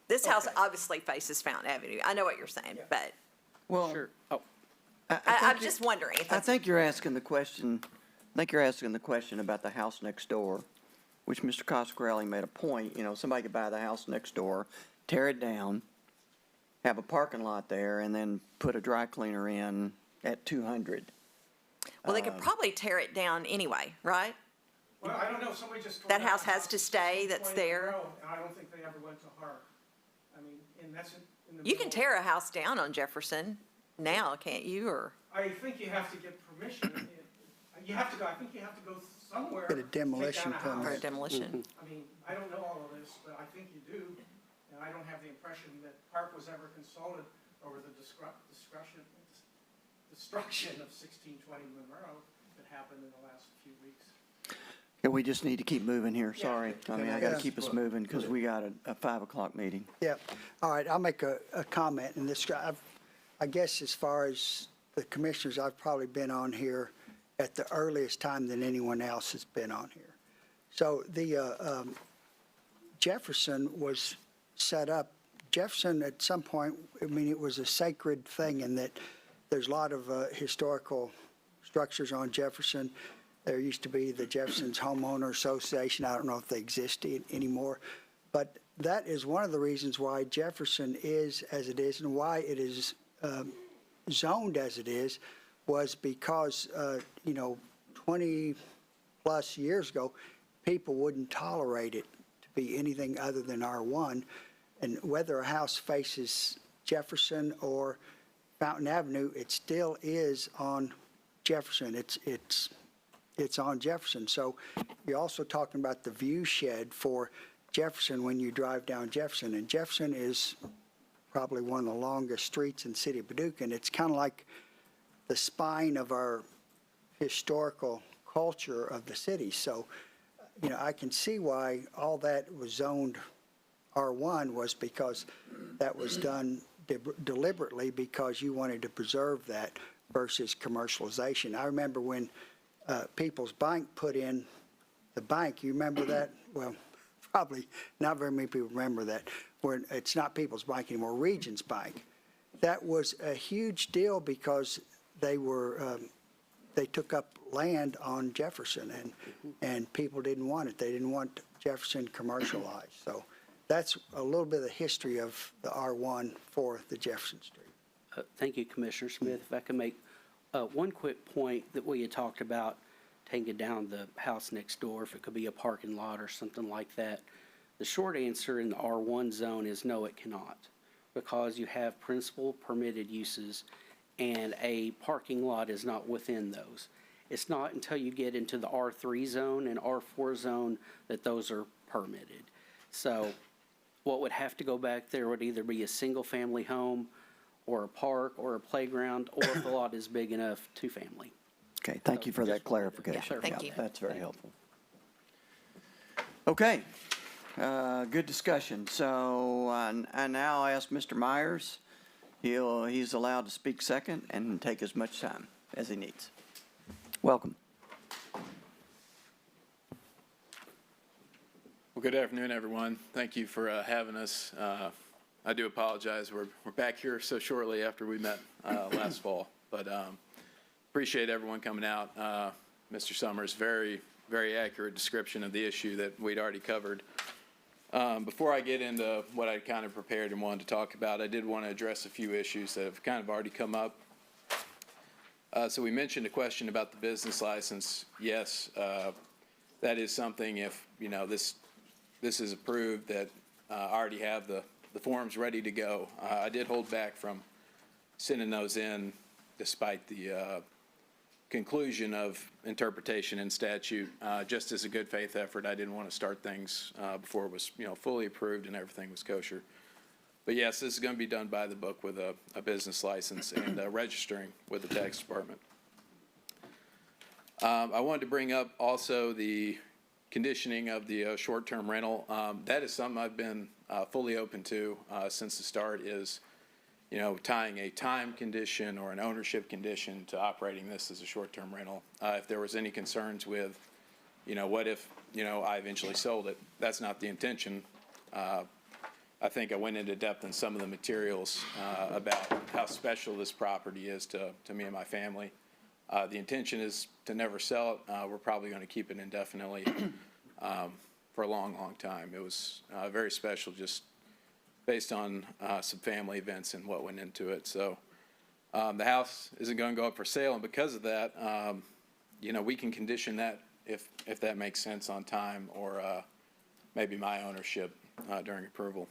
This house obviously faces Fountain Avenue. I know what you're saying, but Well, Sure. Oh, I'm just wondering if I that's. think you're asking the question about the house next door, which Mr. Coscarelli made a point, somebody could buy the house next door, tear it down, have a parking lot there, and then put a dry cleaner in at 200. Well, they could probably tear it down anyway, right? Well, I don't know, somebody just. That house has to stay that's there? And I don't think they ever went to HARC. I mean, and that's in the. You can middle. tear a house down on Jefferson now, can't you, or? I think you have to get permission. You have to go, I think you have to go somewhere. Get a to take demolition down a permit. For house. demolition? I mean, I don't know all of this, but I think you do. And I don't have the impression that Park was ever consulted over the destruction of 1620 Monroe that happened in the last few weeks. Yeah, we just need to keep moving here, sorry. I mean, I got to keep us moving because we got a 5 o'clock meeting. Yeah, all right, I'll make a comment, and this, I guess as far as the commissioners, I've probably been on here at the earliest time than anyone else has been on here. So the Jefferson was set up, Jefferson at some point, I mean, it was a sacred thing in that there's a lot of historical structures on Jefferson. There used to be the Jefferson's Homeowner Association. I don't know if they exist anymore. But that is one of the reasons why Jefferson is as it is and why it is zoned as it is, was because, 20-plus years ago, people wouldn't tolerate it to be anything other than R1. And whether a house faces Jefferson or Fountain Avenue, it still is on Jefferson. It's on Jefferson. So you're also talking about the view shed for Jefferson when you drive down Jefferson. And Jefferson is probably one of the longest streets in the city of Paducah. And it's kind of like the spine of our historical culture of the city. So, I can see why all that was zoned R1 was because that was done deliberately because you wanted to preserve that versus commercialization. I remember when People's Bank put in the bank, you remember that? Well, probably not very many people remember that. Where it's not People's Bank anymore, Regions Bank. That was a huge deal because they took up land on Jefferson and people didn't want it. They didn't want Jefferson commercialized. So that's a little bit of the history of the R1 for the Jefferson Street. Thank you, Commissioner Smith. If I can make one quick point that we had talked about taking down the house next door, if it could be a parking lot or something like that. The short answer in the R1 zone is no, it cannot, because you have principal permitted uses and a parking lot is not within those. It's not until you get into the R3 zone and R4 zone that those are permitted. So what would have to go back there would either be a single-family home or a park or a playground, or if the lot is big enough, two-family. Okay, thank you for that clarification. Yeah, thank you. That's very helpful. Okay, good discussion. So I now ask Mr. Myers. He's allowed to speak second and take as much time as he needs. Welcome. Well, good afternoon, everyone. Thank you for having us. I do apologize. We're back here so shortly after we met last fall, but appreciate everyone coming out. Mr. Summers, very, very accurate description of the issue that we'd already covered. Before I get into what I kind of prepared and wanted to talk about, I did want to address a few issues that have kind of already come up. So we mentioned a question about the business license. Yes, that is something if, this is approved that I already have the forms ready to go. I did hold back from sending those in despite the conclusion of interpretation in statute. Just as a good faith effort, I didn't want to start things before it was, fully approved and everything was kosher. But yes, this is going to be done by the book with a business license and registering with the tax department. I wanted to bring up also the conditioning of the short-term rental. That is something I've been fully open to since the start is, tying a time condition or an ownership condition to operating this as a short-term rental. If there was any concerns with, what if, I eventually sold it? That's not the intention. I think I went into depth in some of the materials about how special this property is to me and my family. The intention is to never sell it. We're probably going to keep it indefinitely for a long, long time. It was very special just based on some family events and what went into it. So the house isn't going to go up for sale, and because of that, we can condition that if that makes sense on time or maybe my ownership during approval.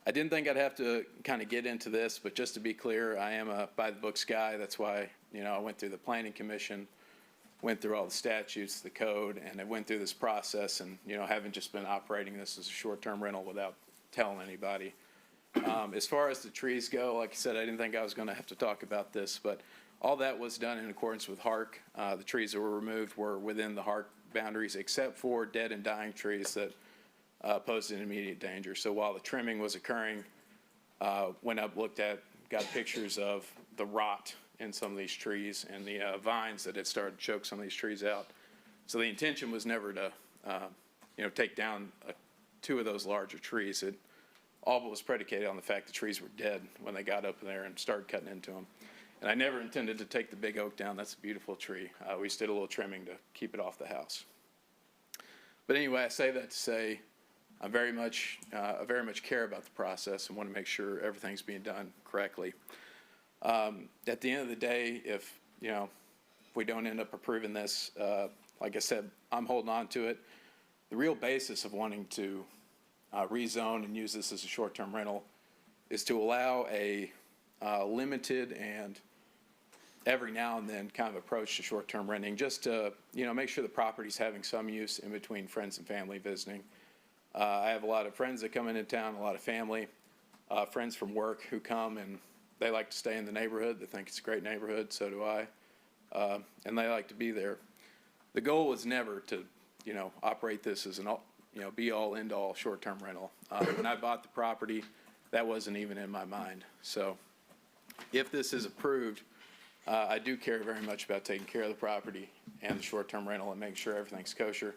I didn't think I'd have to kind of get into this, but just to be clear, I am a by-the-books guy. That's why, I went through the planning commission, went through all the statutes, the code, and I went through this process and, haven't just been operating this as a short-term rental without telling anybody. As far as the trees go, like I said, I didn't think I was going to have to talk about this, but all that was done in accordance with HARC. The trees that were removed were within the HARC boundaries, except for dead and dying trees that posed an immediate danger. So while the trimming was occurring, went up, got pictures of the rot in some of these trees and the vines that had started to choke some of these trees out. So the intention was never to, take down two of those larger trees. It all was predicated on the fact the trees were dead when they got up there and started cutting into them. And I never intended to take the big oak down. That's a beautiful tree. We just did a little trimming to keep it off the house. But anyway, I say that to say I very much care about the process and want to make sure everything's being done correctly. At the end of the day, if we don't end up approving this, like I said, I'm holding on to it. The real basis of wanting to rezone and use this as a short-term rental is to allow a limited and every now and then kind of approach to short-term renting, just to make sure the property's having some use in between friends and family visiting. I have a lot of friends that come into town, a lot of family, friends from work who come and they like to stay in the neighborhood. They think it's a great neighborhood, so do I, and they like to be there. The goal was never to, operate this as an, be-all, end-all short-term rental. When I bought the property, that wasn't even in my mind. So if this is approved, I do care very much about taking care of the property and the short-term rental and making sure everything's kosher.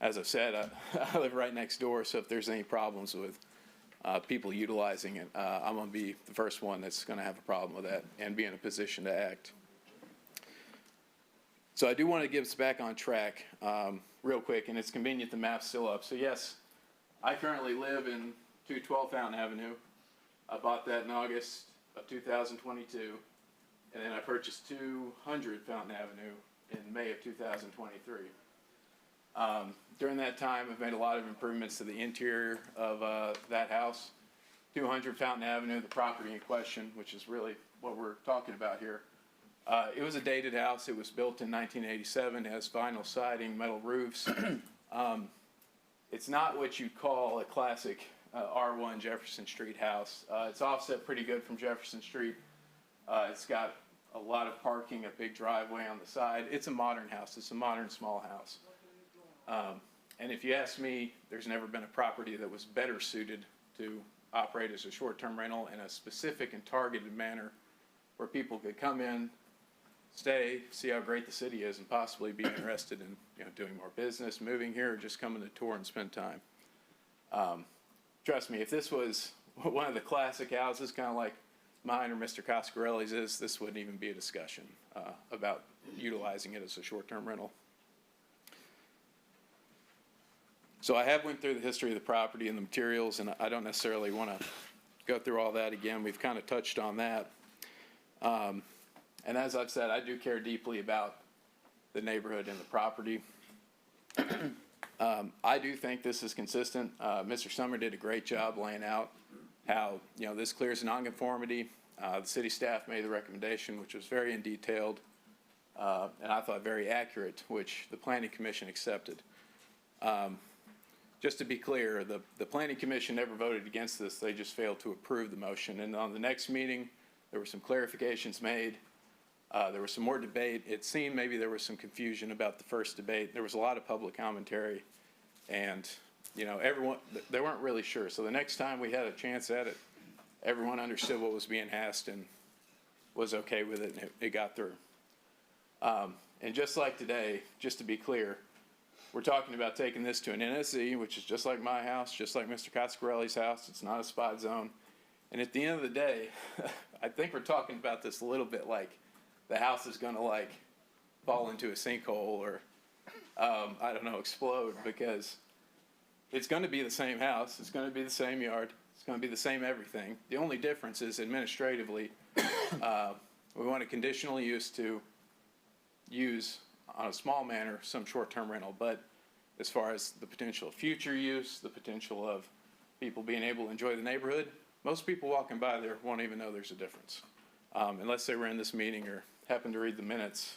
As I've said, I live right next door, so if there's any problems with people utilizing it, I'm going to be the first one that's going to have a problem with that and be in a position to act. So I do want to get us back on track real quick, and it's convenient the map's still up. So yes, I currently live in 212 Fountain Avenue. I bought that in August of 2022, and then I purchased 200 Fountain Avenue in May of 2023. During that time, I've made a lot of improvements to the interior of that house. 200 Fountain Avenue, the property in question, which is really what we're talking about here. It was a dated house. It was built in 1987. It has vinyl siding, metal roofs. It's not what you'd call a classic R1 Jefferson Street house. It's offset pretty good from Jefferson Street. It's got a lot of parking, a big driveway on the side. It's a modern house. It's a modern small house. And if you ask me, there's never been a property that was better suited to operate as a short-term rental in a specific and targeted manner where people could come in, stay, see how great the city is, and possibly be interested in doing more business, moving here, or just coming to tour and spend time. Trust me, if this was one of the classic houses, kind of like mine or Mr. Coscarelli's is, this wouldn't even be a discussion about utilizing it as a short-term rental. So I have went through the history of the property and the materials, and I don't necessarily want to go through all that again. We've kind of touched on that. And as I've said, I do care deeply about the neighborhood and the property. I do think this is consistent. Mr. Summer did a great job laying out how, this clears nonconformity. The city staff made the recommendation, which was very in detailed, and I thought very accurate, which the Planning Commission accepted. Just to be clear, the Planning Commission never voted against this. They just failed to approve the motion. And on the next meeting, there were some clarifications made. There was some more debate. It seemed maybe there was some confusion about the first debate. There was a lot of public commentary, and everyone, they weren't really sure. So the next time we had a chance at it, everyone understood what was being asked and was okay with it, and it got through. And just like today, just to be clear, we're talking about taking this to an NSZ, which is just like my house, just like Mr. Coscarelli's house. It's not a spot zone. And at the end of the day, I think we're talking about this a little bit like the house is going to fall into a sinkhole or, I don't know, explode, because it's going to be the same house. It's going to be the same yard. It's going to be the same everything. The only difference is administratively, we want a conditional use to use on a small manner some short-term rental. But as far as the potential future use, the potential of people being able to enjoy the neighborhood, most people walking by there won't even know there's a difference. Unless they were in this meeting or happened to read the minutes,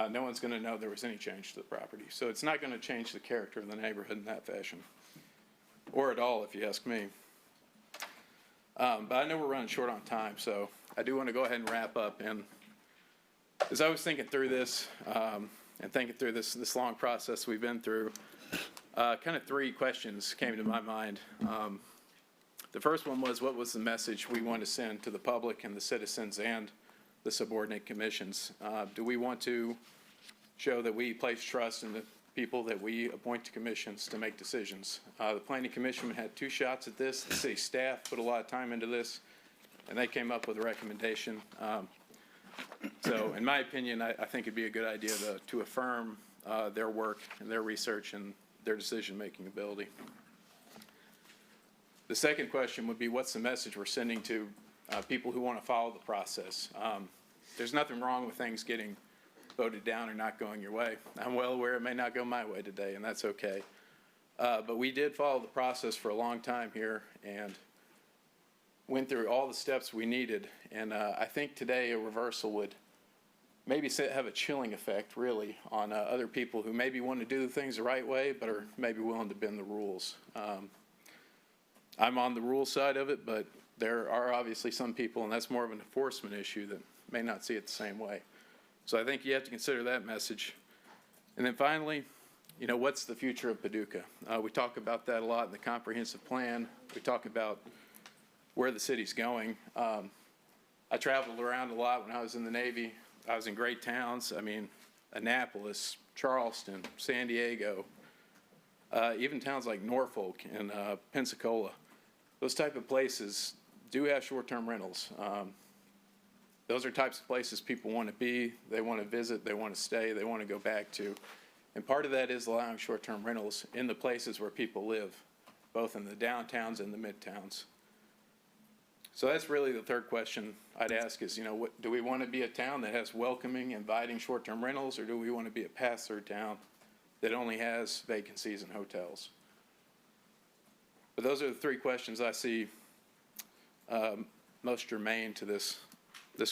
no one's going to know there was any change to the property. So it's not going to change the character of the neighborhood in that fashion, or at all, if you ask me. But I know we're running short on time, so I do want to go ahead and wrap up. And as I was thinking through this, and thinking through this long process we've been through, kind of three questions came to my mind. The first one was, what was the message we want to send to the public and the citizens and the subordinate commissions? Do we want to show that we place trust in the people that we appoint to commissions to make decisions? The Planning Commission had 2 shots at this. The city staff put a lot of time into this, and they came up with a recommendation. So in my opinion, I think it'd be a good idea to affirm their work and their research and their decision-making ability. The second question would be, what's the message we're sending to people who want to follow the process? There's nothing wrong with things getting voted down or not going your way. I'm well aware it may not go my way today, and that's okay. But we did follow the process for a long time here and went through all the steps we needed. And I think today a reversal would maybe have a chilling effect, really, on other people who maybe want to do things the right way but are maybe willing to bend the rules. I'm on the rule side of it, but there are obviously some people, and that's more of an enforcement issue, that may not see it the same way. So I think you have to consider that message. And then finally, you know, what's the future of Paducah? We talk about that a lot in the comprehensive plan. We talk about where the city's going. I traveled around a lot when I was in the Navy. I was in great towns. I mean, Annapolis, Charleston, San Diego, even towns like Norfolk and Pensacola. Those type of places do have short-term rentals. Those are types of places people want to be, they want to visit, they want to stay, they want to go back to. And part of that is allowing short-term rentals in the places where people live, both in the downtowns and the midtowns. So that's really the third question I'd ask is, you know, do we want to be a town that has welcoming, inviting short-term rentals, or do we want to be a pass-through town that only has vacancies and hotels? But those are the 3 questions I see most germane to this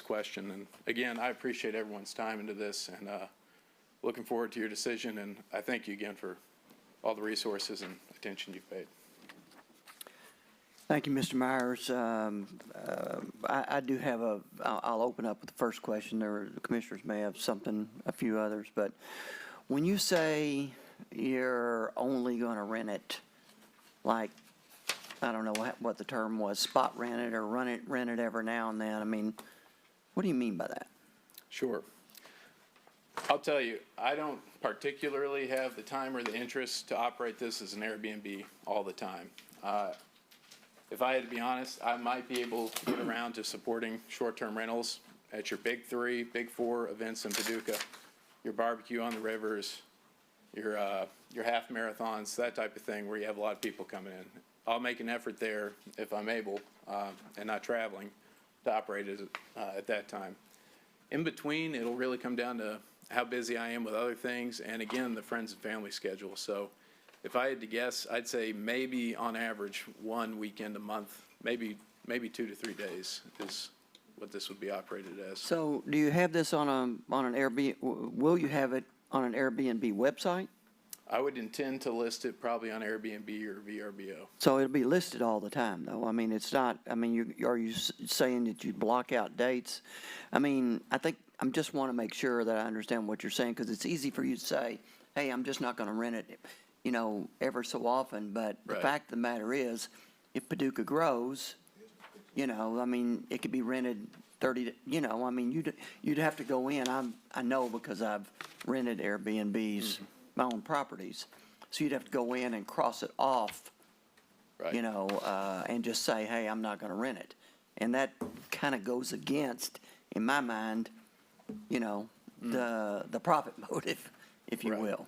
question. And again, I appreciate everyone's time into this, and looking forward to your decision. And I thank you again for all the resources and attention you've paid. Thank you, Mr. Myers. I do have I'll open up with the first question. The commissioners may have something, a few others, but when you say you're only going to rent it, like, I don't know what the term was, spot rent it or rent it every now and then, I mean, what do you mean by that? Sure. I'll tell you, I don't particularly have the time or the interest to operate this as an Airbnb all the time. If I had to be honest, I might be able to get around to supporting short-term rentals at your big 3, big 4 events in Paducah, your barbecue on the rivers, your half marathons, that type of thing where you have a lot of people coming in. I'll make an effort there if I'm able and not traveling to operate it at that time. In between, it'll really come down to how busy I am with other things, and again, the friends and family schedule. So if I had to guess, I'd say maybe on average 1 weekend a month, maybe 2 to 3 days is what this would be operated as. So do you have this on an Airbnb, will you have it on an Airbnb website? I would intend to list it probably on Airbnb or VRBO. So it'll be listed all the time, though? I mean, it's not, I mean, are you saying that you block out dates? I mean, I just want to make sure that I understand what you're saying, because it's easy for you to say, hey, I'm just not going to rent it, you know, ever so often. But the fact of the matter is, if Paducah grows, you know, I mean, it could be rented 30, you know, I mean, you'd have to go in. I know because I've rented Airbnbs, my own properties. So you'd have to go in and cross it off, you know, and just say, hey, I'm not going to rent it. And that kind of goes against, in my mind, you know, the profit motive, if you will.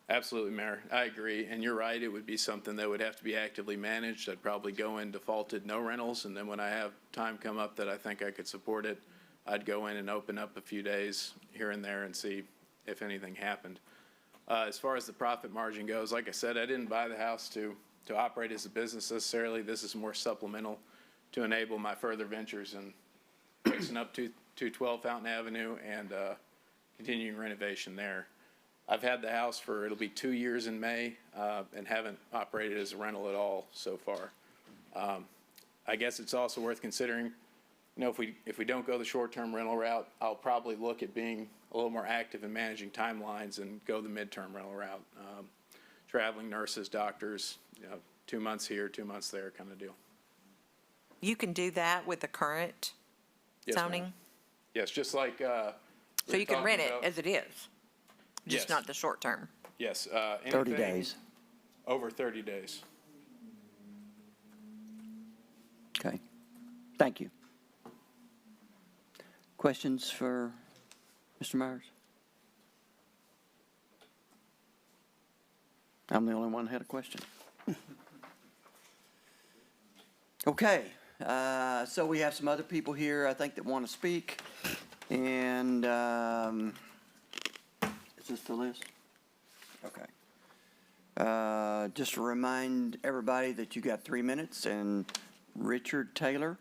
Absolutely, Mayor. I agree. And you're right. It would be something that would have to be actively managed. I'd probably go in defaulted no rentals. And then when I have time come up that I think I could support it, I'd go in and open up a few days here and there and see if anything happened. As far as the profit margin goes, like I said, I didn't buy the house to to operate as a business necessarily. This is more supplemental to enable my further ventures in fixing up 212 Fountain Avenue and continuing renovation there. I've had the house for, it'll be 2 years in May, and haven't operated as a rental at all so far. I guess it's also worth considering, you know, if we don't go the short-term rental route, I'll probably look at being a little more active in managing timelines and go the midterm rental route. Traveling nurses, doctors, you know, 2 months here, 2 months there kind of deal. You can do that with the current Yes, ma'am. zoning? Yes, just like, So you can rent it as it is, Yes. just not the short term? yes. 30 anything days. Over 30 days. Okay. Thank you. Questions for Mr. Myers? I'm the only one that had a question. Okay, so we have some other people here, I think, that want to speak. And is this the list? Okay. Just to remind everybody that you got 3 minutes, and Richard Taylor,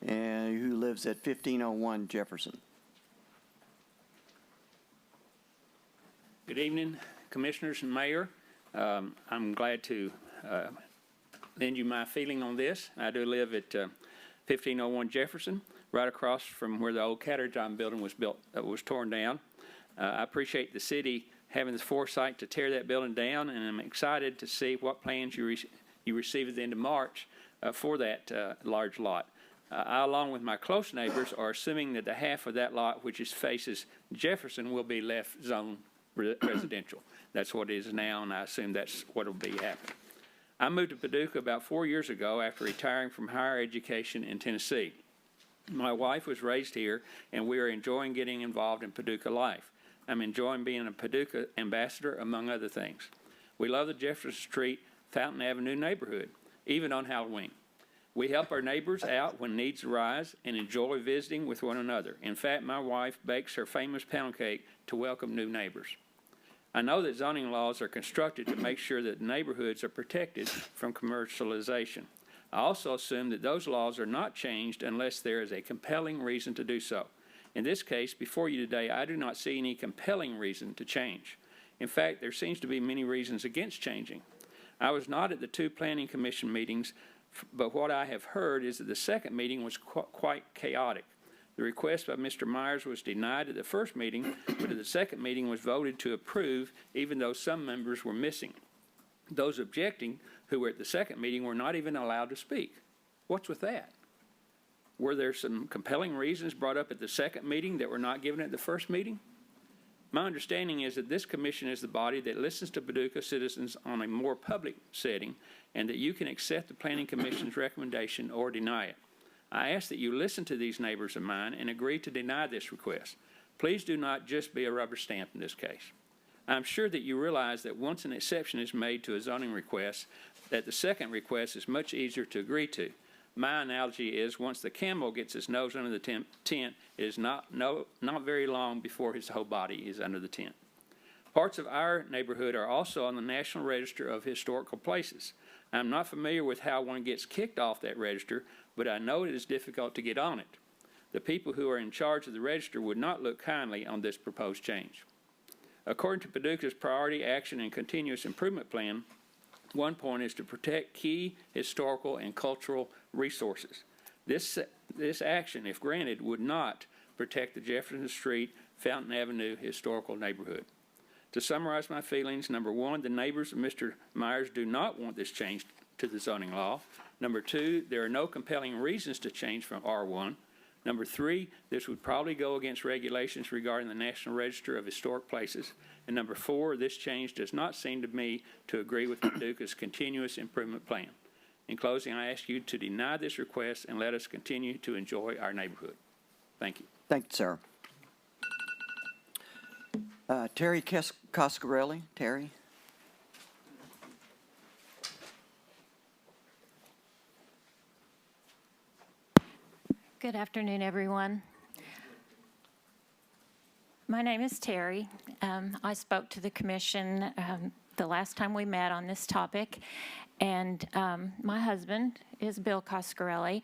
and who lives at 1501 Jefferson. Good evening, Commissioners and Mayor. I'm glad to lend you my feeling on this. I do live at 1501 Jefferson, right across from where the old Caterton building was built, was torn down. I appreciate the city having the foresight to tear that building down, and I'm excited to see what plans you receive at the end of March for that large lot. I, along with my close neighbors, are assuming that the half of that lot, which faces Jefferson, will be left zone residential. That's what it is now, and I assume that's what will be happening. I moved to Paducah about 4 years ago after retiring from higher education in Tennessee. My wife was raised here, and we are enjoying getting involved in Paducah life. I'm enjoying being a Paducah ambassador, among other things. We love the Jefferson Street, Fountain Avenue neighborhood, even on Halloween. We help our neighbors out when needs arise and enjoy visiting with one another. In fact, my wife bakes her famous pound cake to welcome new neighbors. I know that zoning laws are constructed to make sure that neighborhoods are protected from commercialization. I also assume that those laws are not changed unless there is a compelling reason to do so. In this case, before you today, I do not see any compelling reason to change. In fact, there seems to be many reasons against changing. I was not at the 2 planning commission meetings, but what I have heard is that the second meeting was quite chaotic. The request by Mr. Myers was denied at the first meeting, but at the second meeting was voted to approve, even though some members were missing. Those objecting, who were at the second meeting, were not even allowed to speak. What's with that? Were there some compelling reasons brought up at the second meeting that were not given at the first meeting? My understanding is that this commission is the body that listens to Paducah citizens on a more public setting, and that you can accept the Planning Commission's recommendation or deny it. I ask that you listen to these neighbors of mine and agree to deny this request. Please do not just be a rubber stamp in this case. I'm sure that you realize that once an exception is made to a zoning request, that the second request is much easier to agree to. My analogy is once the camel gets his nose under the tent, it is not very long before his whole body is under the tent. Parts of our neighborhood are also on the National Register of Historical Places. I'm not familiar with how one gets kicked off that register, but I know it is difficult to get on it. The people who are in charge of the register would not look kindly on this proposed change. According to Paducah's Priority Action and Continuous Improvement Plan, one point is to protect key historical and cultural resources. This action, if granted, would not protect the Jefferson Street, Fountain Avenue historical neighborhood. To summarize my feelings, number one, the neighbors of Mr. Myers do not want this change to the zoning law. Number two, there are no compelling reasons to change from R1. Number three, this would probably go against regulations regarding the National Register of Historic Places. And number four, this change does not seem to me to agree with Paducah's continuous improvement plan. In closing, I ask you to deny this request and let us continue to enjoy our neighborhood. Thank you. Thank you, sir. Terry Coscarelli. Terry? Good afternoon, everyone. My name is Terry. I spoke to the commission the last time we met on this topic, and my husband is Bill Coscarelli.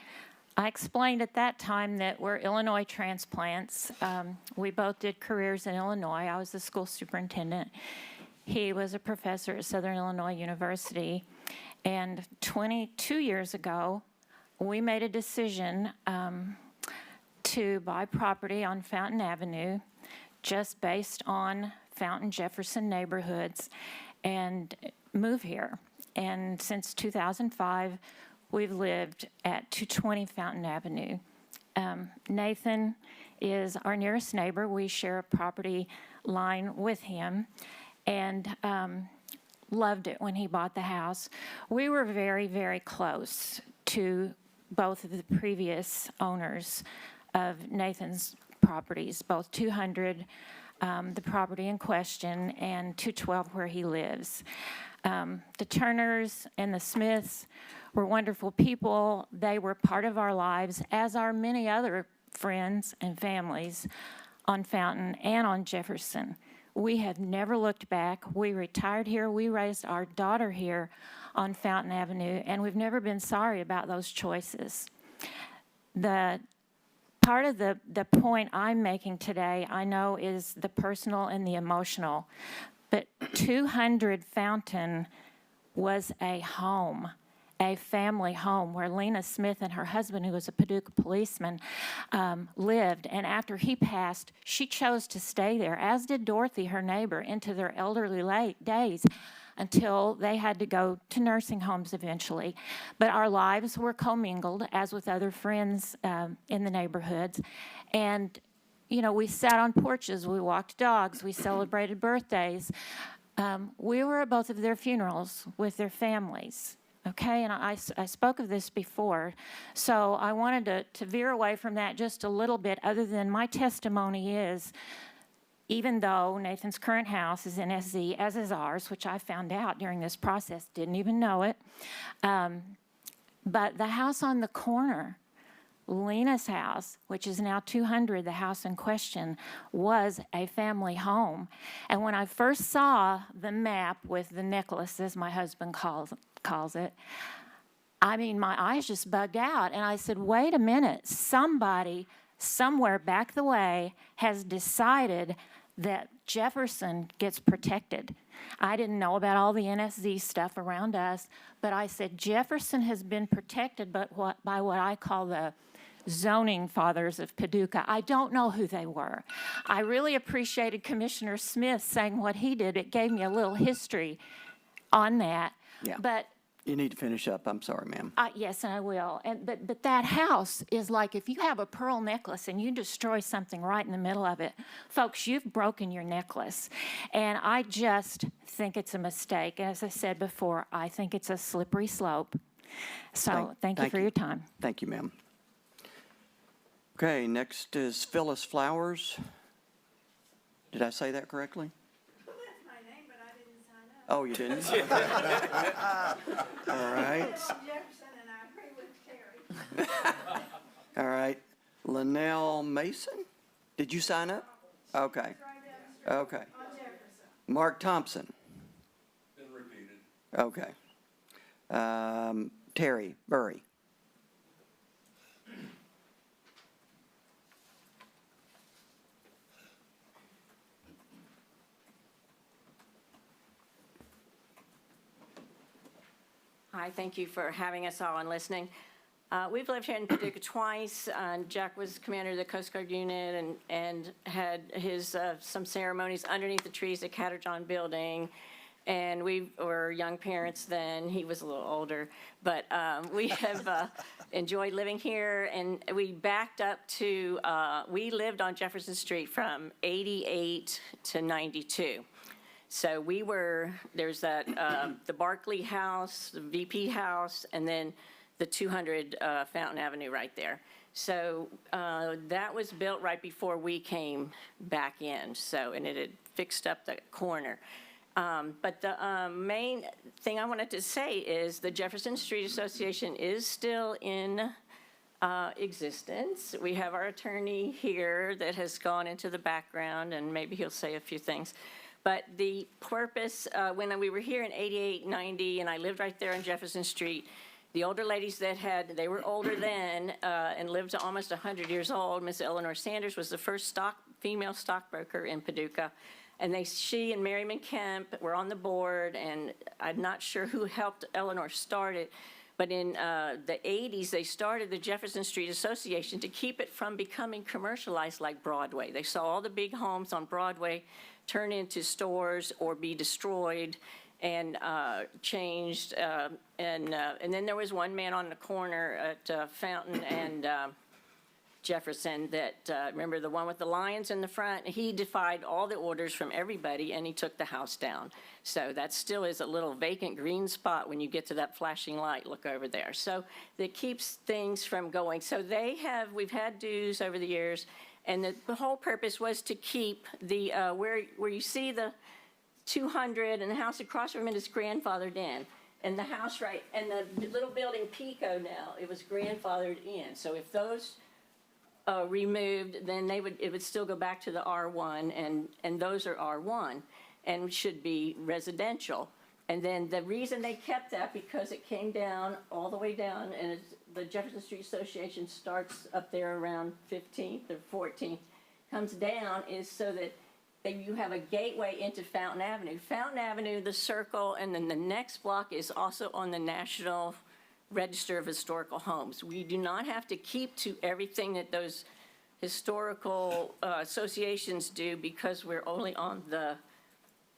I explained at that time that we're Illinois transplants. We both did careers in Illinois. I was the school superintendent. He was a professor at Southern Illinois University. And 22 years ago, we made a decision to buy property on Fountain Avenue just based on Fountain Jefferson neighborhoods and move here. And since 2005, we've lived at 220 Fountain Avenue. Nathan is our nearest neighbor. We share a property line with him, and loved it when he bought the house. We were very, very close to both of the previous owners of Nathan's properties, both 200, the property in question, and 212 where he lives. The Turners and the Smiths were wonderful people. They were part of our lives, as are many other friends and families on Fountain and on Jefferson. We have never looked back. We retired here. We raised our daughter here on Fountain Avenue, and we've never been sorry about those choices. The part of the point I'm making today, I know, is the personal and the emotional, but 200 Fountain was a home, a family home where Lena Smith and her husband, who was a Paducah policeman, lived. And after he passed, she chose to stay there, as did Dorothy, her neighbor, into their elderly days until they had to go to nursing homes eventually. But our lives were commingled, as with other friends in the neighborhoods. And, you know, we sat on porches, we walked dogs, we celebrated birthdays. We were at both of their funerals with their families. Okay, and I spoke of this before, so I wanted to veer away from that just a little bit, other than my testimony is, even though Nathan's current house is in SZ, as is ours, which I found out during this process, didn't even know it, but the house on the corner, Lena's house, which is now 200, the house in question, was a family home. And when I first saw the map with the necklace, as my husband calls it, I mean, my eyes just bugged out. And I said, wait a minute, somebody somewhere back the way has decided that Jefferson gets protected. I didn't know about all the NSZ stuff around us, but I said Jefferson has been protected by what I call the zoning fathers of Paducah. I don't know who they were. I really appreciated Commissioner Smith saying what he did. It gave me a little history on that. Yeah. But You need to finish up. I'm sorry, ma'am. yes, and I will. But that house is like, if you have a pearl necklace and you destroy something right in the middle of it, folks, you've broken your necklace. And I just think it's a mistake. As I said before, I think it's a slippery slope. So thank you for your time. Thank you, ma'am. Okay, next is Phyllis Flowers. Did I say that correctly? That's my name, but I didn't sign up. Oh, you didn't? All right. Jefferson, and I agree with Terry. All right. Linnell Mason, did you sign up? Okay. Okay. On Jefferson. Mark Thompson. Been repeated. Okay. Terry Burry. Hi, thank you for having us all and listening. We've lived here in Paducah twice. Jack was commander of the Coast Guard unit and had his some ceremonies underneath the trees at Catterjohn Building. And we were young parents then. He was a little older. But we have enjoyed living here. And we backed up to, we lived on Jefferson Street from 88 to 92. So we were, there's that, the Barclay House, the VP House, and then the 200 Fountain Avenue right there. So that was built right before we came back in, so, and it had fixed up the corner. But the main thing I wanted to say is the Jefferson Street Association is still in existence. We have our attorney here that has gone into the background, and maybe he'll say a few things. But the purpose, when we were here in 88, 90, and I lived right there on Jefferson Street, the older ladies they were older then and lived to almost 100 years old. Miss Eleanor Sanders was the first female stockbroker in Paducah. And she and Mary Kemp were on the board, and I'm not sure who helped Eleanor start it, but in the 80s, they started the Jefferson Street Association to keep it from becoming commercialized like Broadway. They saw all the big homes on Broadway turn into stores or be destroyed and changed. And then there was one man on the corner at Fountain and Jefferson that, remember the one with the lions in the front? He defied all the orders from everybody, and he took the house down. So that still is a little vacant green spot when you get to that flashing light. Look over there. So that keeps things from going. So we've had dues over the years, and the whole purpose was to keep the, where you see the 200 and the house across from it is grandfathered in. And the house and the little building Pico now, it was grandfathered in. So if those removed, then it would still go back to the R1, and those are R1 and should be residential. And then the reason they kept that, because it came down, all the way down, and the Jefferson Street Association starts up there around 15th or 14th, comes down, is so that you have a gateway into Fountain Avenue. Fountain Avenue, the circle, and then the next block is also on the National Register of Historical Homes. We do not have to keep to everything that those historical associations do because we're only on the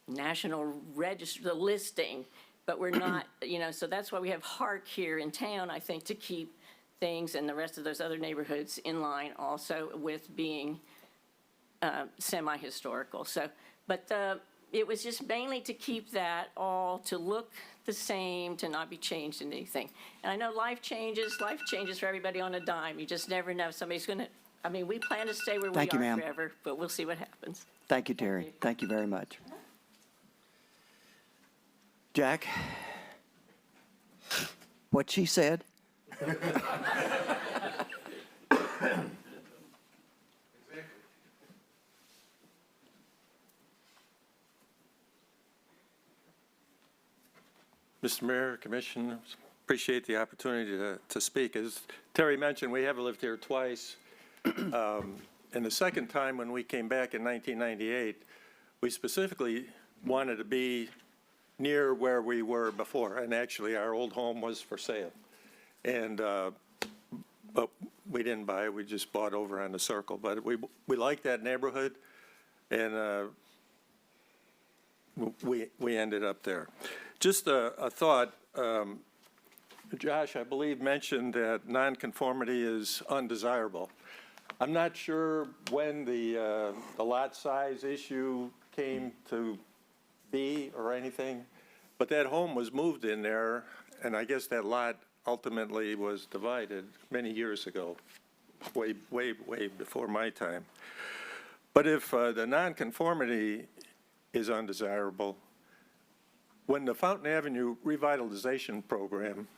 National Register, the listing, but we're not, so that's why we have Hark here in town, I think, to keep things and the rest of those other neighborhoods in line also with being semi-historical. So, but it was just mainly to keep that all to look the same, to not be changed in anything. And I know life changes for everybody on a dime. You just never know. Somebody's going to, we plan to stay where we Thank you, are ma'am. forever, but we'll see what happens. Thank you, Terry. Thank you very much. Jack, what she said? Mr. Mayor, Commissioners, appreciate the opportunity to speak. As Terry mentioned, we have lived here twice. And the second time when we came back in 1998, we specifically wanted to be near where we were before. And actually, our old home was for sale. And, but we didn't buy it, we just bought over on the circle. But we liked that neighborhood, and we ended up there. Just a thought, Josh, I believe, mentioned that nonconformity is undesirable. I'm not sure when the lot size issue came to be or anything, but that home was moved in there, and I guess that lot ultimately was divided many years ago, way before my time. But if the nonconformity is undesirable, when the Fountain Avenue revitalization program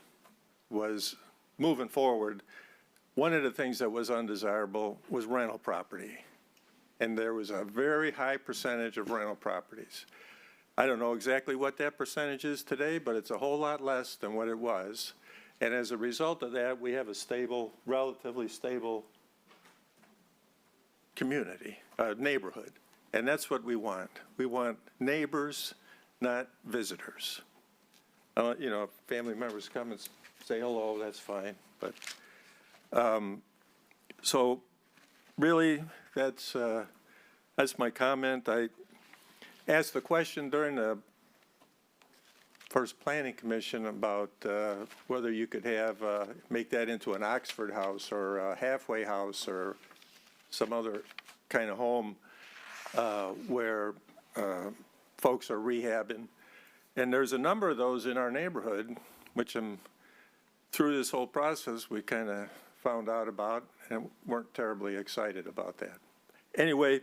was moving forward, one of the things that was undesirable was rental property. And there was a very high percentage of rental properties. I don't know exactly what that percentage is today, but it's a whole lot less than what it was. And as a result of that, we have a stable, relatively stable community, neighborhood. And that's what we want. We want neighbors, not visitors. If family members come and say hello, that's fine. But so really, that's my comment. I asked the question during the first planning commission about whether you could make that into an Oxford house or a halfway house or some other kind of home where folks are rehabbing. And there's a number of those in our neighborhood, which through this whole process, we kind of found out about and weren't terribly excited about that. Anyway,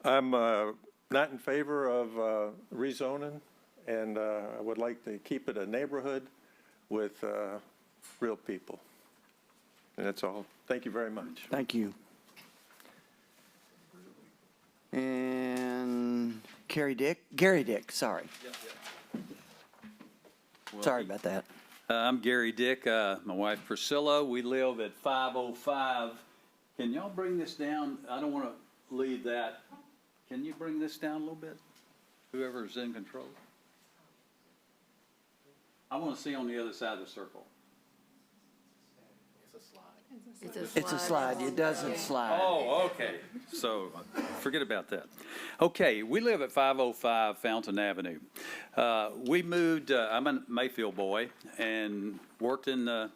I'm not in favor of rezoning, and I would like to keep it a neighborhood with real people. And that's all. Thank you very much. Thank you. And Gary Dick, sorry. Sorry about that. I'm Gary Dick, my wife Priscilla. We live at 505. Can y'all bring this down? I don't want to leave that. Can you bring this down a little bit? Whoever's in control. I want to see on the other side of the circle. It's a slide, it doesn't slide. Oh, okay. So forget about that. Okay, we live at 505 Fountain Avenue. We moved, I'm a Mayfield boy and worked in the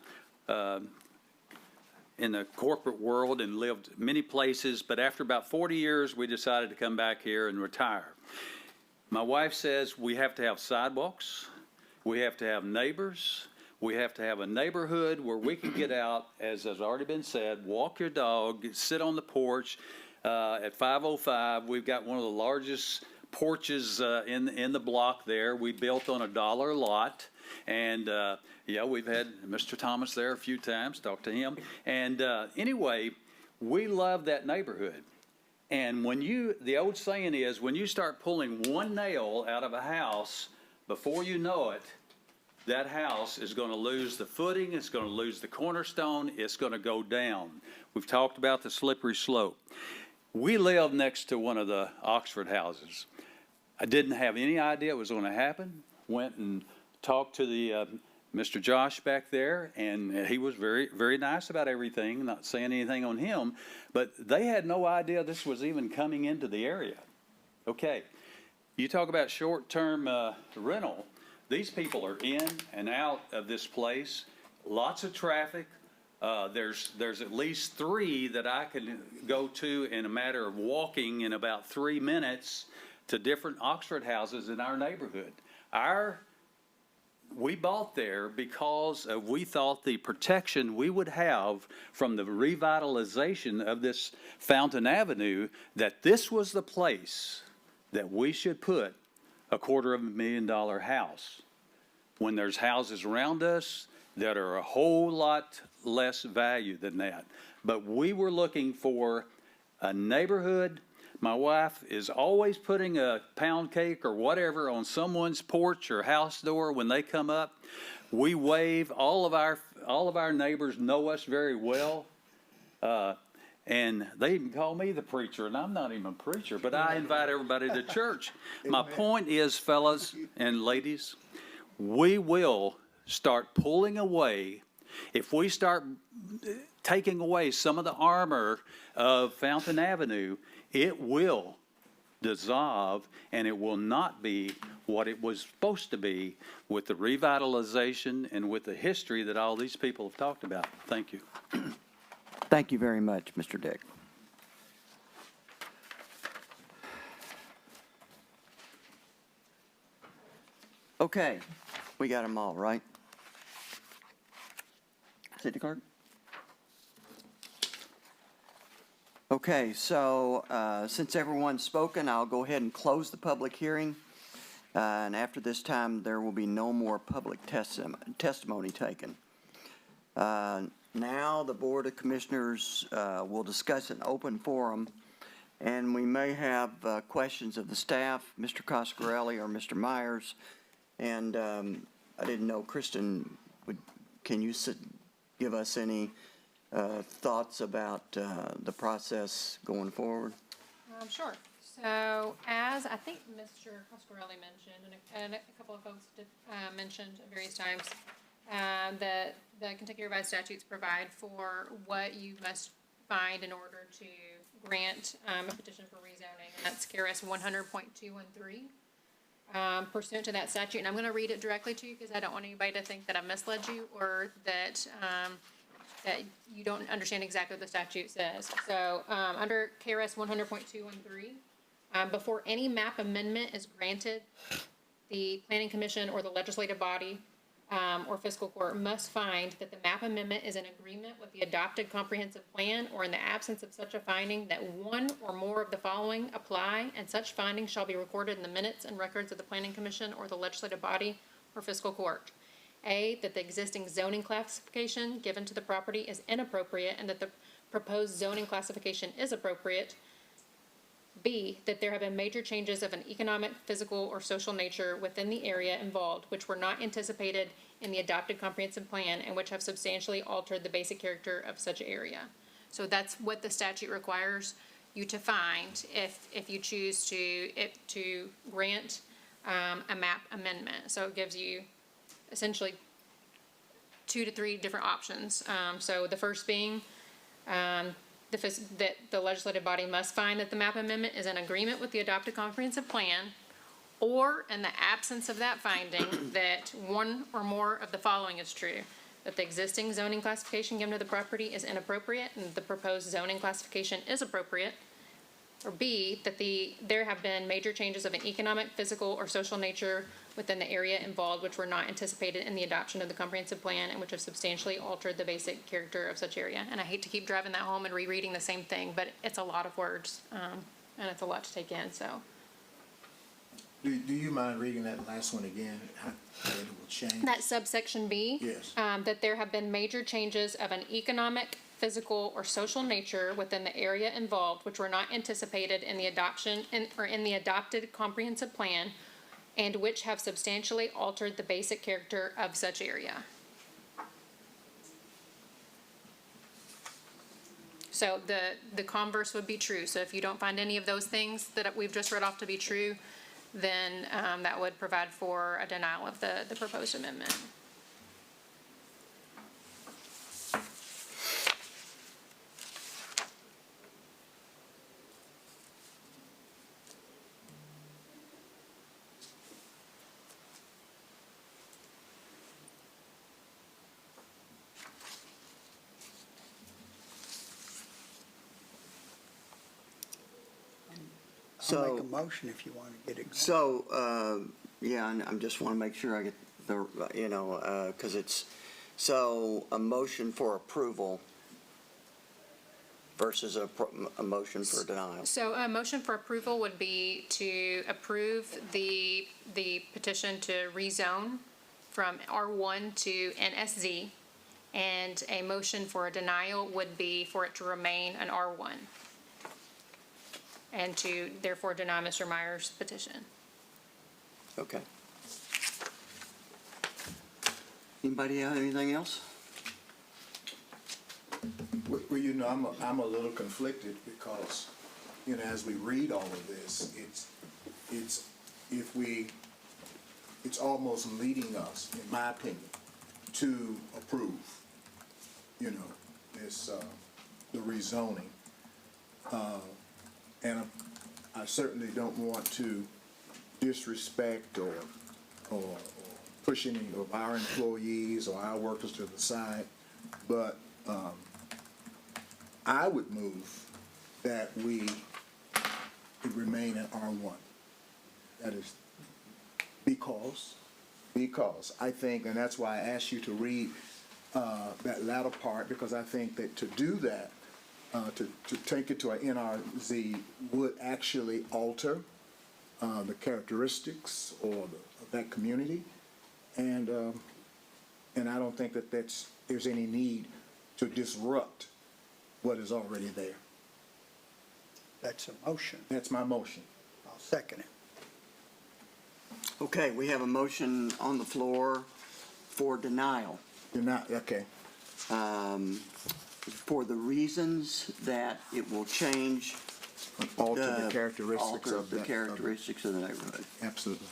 corporate world and lived many places, but after about 40 years, we decided to come back here and retire. My wife says we have to have sidewalks, we have to have neighbors, we have to have a neighborhood where we can get out, as has already been said, walk your dog, sit on the porch. At 505, we've got one of the largest porches in the block there. We built on $1 lot. And, yeah, we've had Mr. Thomas there a few times, talked to him. And anyway, we love that neighborhood. And the old saying is, when you start pulling one nail out of a house, before you know it, that house is going to lose the footing, it's going to lose the cornerstone, it's going to go down. We've talked about the slippery slope. We live next to one of the Oxford houses. I didn't have any idea it was going to happen. Went and talked to the Mr. Josh back there, and he was very, very nice about everything, not saying anything on him, but they had no idea this was even coming into the area. Okay, you talk about short-term rental. These people are in and out of this place, lots of traffic. There's at least 3 that I can go to in a matter of walking in about 3 minutes to different Oxford houses in our neighborhood. We bought there because we thought the protection we would have from the revitalization of this Fountain Avenue, that this was the place that we should put a $250,000 house, when there's houses around us that are a whole lot less value than that. But we were looking for a neighborhood. My wife is always putting a pound cake or whatever on someone's porch or house door when they come up. We wave. All of our neighbors know us very well. And they even call me the preacher, and I'm not even a preacher, but I invite everybody to church. My point is, fellas and ladies, we will start pulling away. If we start taking away some of the armor of Fountain Avenue, it will dissolve, and it will not be what it was supposed to be with the revitalization and with the history that all these people have talked about. Thank you. Thank you very much, Mr. Dick. Okay, we got them all, right? City Clerk? Okay, so since everyone's spoken, I'll go ahead and close the public hearing. And after this time, there will be no more public testimony taken. Now, the Board of Commissioners will discuss an open forum, and we may have questions of the staff, Mr. Coscarelli or Mr. Myers. And I didn't know, Kristen, can you give us any thoughts about the process going forward? Sure. So as I think Mr. Coscarelli mentioned, and a couple of folks did, mentioned at various times, that the Kentucky Revised Statutes provide for what you must find in order to grant a petition for rezoning, and that's KRS 100.213. Pursuant to that statute, and I'm going to read it directly to you because I don't want anybody to think that I misled you or that that you don't understand exactly what the statute says. So under KRS 100.213, before any map amendment is granted, the Planning Commission or the legislative body or fiscal court must find that the map amendment is in agreement with the adopted comprehensive plan, or in the absence of such a finding, that one or more of the following apply, and such findings shall be recorded in the minutes and records of the Planning Commission or the legislative body or fiscal court. A, that the existing zoning classification given to the property is inappropriate and that the proposed zoning classification is appropriate. B, that there have been major changes of an economic, physical, or social nature within the area involved which were not anticipated in the adopted comprehensive plan and which have substantially altered the basic character of such area. So that's what the statute requires you to find if you choose to grant a map amendment. So it gives you essentially 2 to 3 different options. So the first being that the legislative body must find that the map amendment is in agreement with the adopted comprehensive plan, or in the absence of that finding, that one or more of the following is true: that the existing zoning classification given to the property is inappropriate and the proposed zoning classification is appropriate, or B, that there have been major changes of an economic, physical, or social nature within the area involved which were not anticipated in the adoption of the comprehensive plan and which have substantially altered the basic character of such area. And I hate to keep driving that home and rereading the same thing, but it's a lot of words, and it's a lot to take in, so. Do you mind reading that last one again, how it will change? That subsection B? Yes. That there have been major changes of an economic, physical, or social nature within the area involved which were not anticipated in the adoption, or in the adopted comprehensive plan, and which have substantially altered the basic character of such area. So the converse would be true. So if you don't find any of those things that we've just read off to be true, then that would provide for a denial of the proposed amendment. I'll make a motion if you want to get it. So, yeah, and I just want to make sure I get the, because it's, so a motion for approval versus a motion for denial. So a motion for approval would be to approve the petition to rezone from R1 to NSZ, and a motion for a denial would be for it to remain an R1, and to therefore deny Mr. Meyer's petition. Okay. Anybody have anything else? Well, I'm a little conflicted because, as we read all of this, it's almost leading us, in my opinion, to approve, this, the rezoning. And I certainly don't want to disrespect or push any of our employees or our workers to the side, but I would move that we remain at R1. That is because I think, and that's why I asked you to read that latter part, because I think that to do that, to take it to an NRZ would actually alter the characteristics of that community, and I don't think that there's any need to disrupt what is already there. That's a motion. That's my motion. I'll second it. Okay, we have a motion on the floor for denial. Okay. For the reasons that it will change. Alter the characteristics of the characteristics of the neighborhood. Absolutely.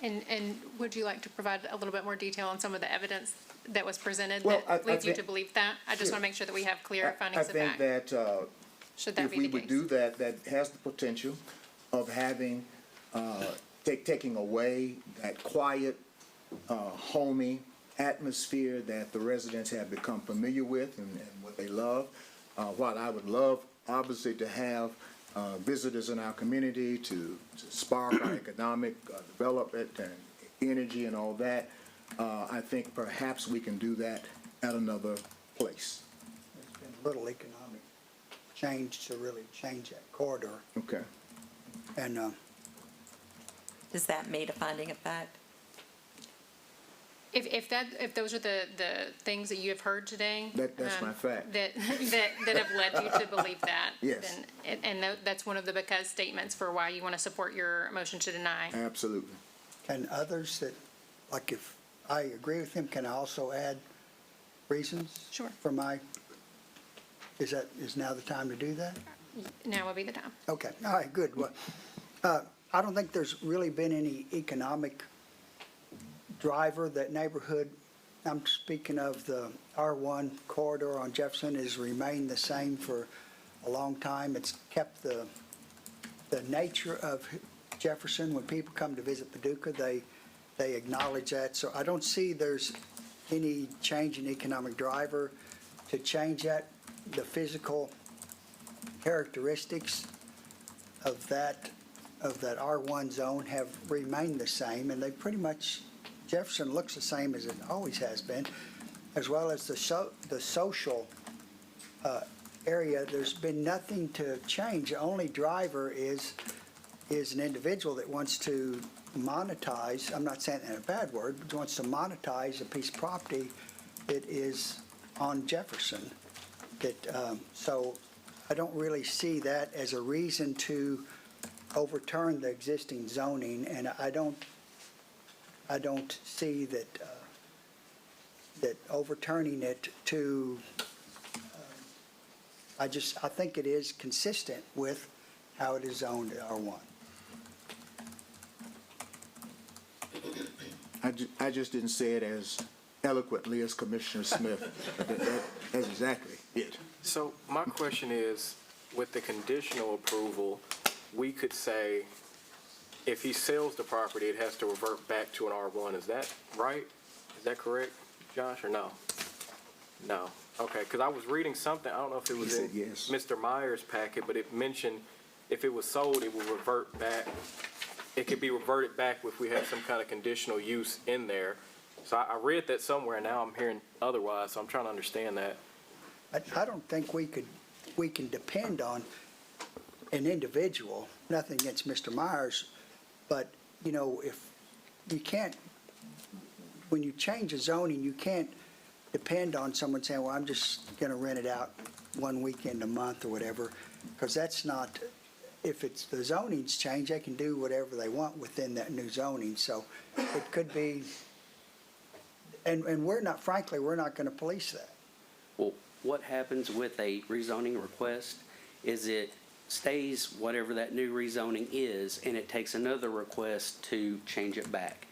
And would you like to provide a little bit more detail on some of the evidence that was presented Well, that leads you think- to believe that? I just Sure. want to make sure that we have clear I findings of think fact. that Should that if be we the would case? do that, that has the potential of having, taking away that quiet, homey atmosphere that the residents have become familiar with and what they love. While I would love, obviously, to have visitors in our community to spark our economic development and energy and all that, I think perhaps we can do that at another place. There's been little economic change to really change that corridor. Okay. And Is that made a finding of fact? If those are the things that you have heard today. That's my fact. That have led you to believe that. Yes. And that's one of the because statements for why you want to support your motion to deny. Absolutely. Can others that, like if I agree with him, can I also add reasons? Sure. For my, is now the time to do that? Now would be the time. Okay, all right, good. Well, I don't think there's really been any economic driver. That neighborhood, I'm speaking of the R1 corridor on Jefferson, has remained the same for a long time. It's kept the nature of Jefferson. When people come to visit Paducah, they acknowledge that. So I don't see there's any change in economic driver to change that. The physical characteristics of that R1 zone have remained the same, and they pretty much, Jefferson looks the same as it always has been, as well as the social area. There's been nothing to change. The only driver is an individual that wants to monetize, I'm not saying that in a bad word, but wants to monetize a piece of property that is on Jefferson. So I don't really see that as a reason to overturn the existing zoning, and I don't see that overturning it to, I think it is consistent with how it is zoned at R1. I just didn't say it as eloquently as Commissioner Smith. That's exactly it. So my question is, with the conditional approval, we could say, if he sells the property, it has to revert back to an R1. Is that right? Is that correct, Josh, or no? No. Okay, because I was reading something, I don't know if it was in yes. Mr. Meyer's packet, but it mentioned if it was sold, it will revert back. It could be reverted back if we have some kind of conditional use in there. So I read that somewhere, and now I'm hearing otherwise, so I'm trying to understand that. I don't think we can depend on an individual, nothing against Mr. Myers, but, if you can't, when you change a zoning, you can't depend on someone saying, well, I'm just going to rent it out one weekend a month or whatever, because that's not, if it's the zoning's change, they can do whatever they want within that new zoning. So it could be, and we're not, frankly, we're not going to police that. Well, what happens with a rezoning request is it stays whatever that new rezoning is, and it takes another request to change it back.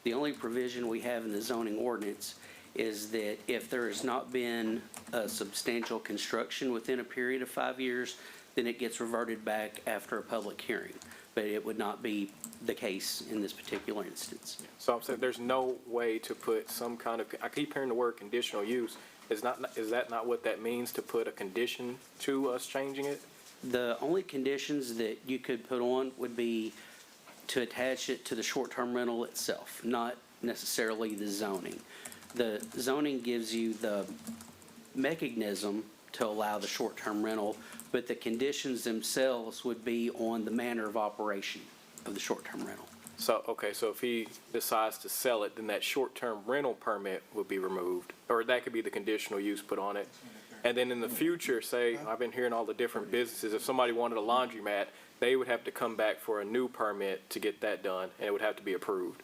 The only provision we have in the zoning ordinance is that if there has not been a substantial construction within a period of 5 years, then it gets reverted back after a public hearing. But it would not be the case in this particular instance. So I'm saying there's no way to put some kind of, I keep hearing the word conditional use. Is that not what that means, to put a condition to us changing it? The only conditions that you could put on would be to attach it to the short-term rental itself, not necessarily the zoning. The zoning gives you the mechanism to allow the short-term rental, but the conditions themselves would be on the manner of operation of the short-term rental. So, okay, so if he decides to sell it, then that short-term rental permit would be removed, or that could be the conditional use put on it. And then in the future, say, I've been hearing all the different businesses, if somebody wanted a laundromat, they would have to come back for a new permit to get that done, and it would have to be approved.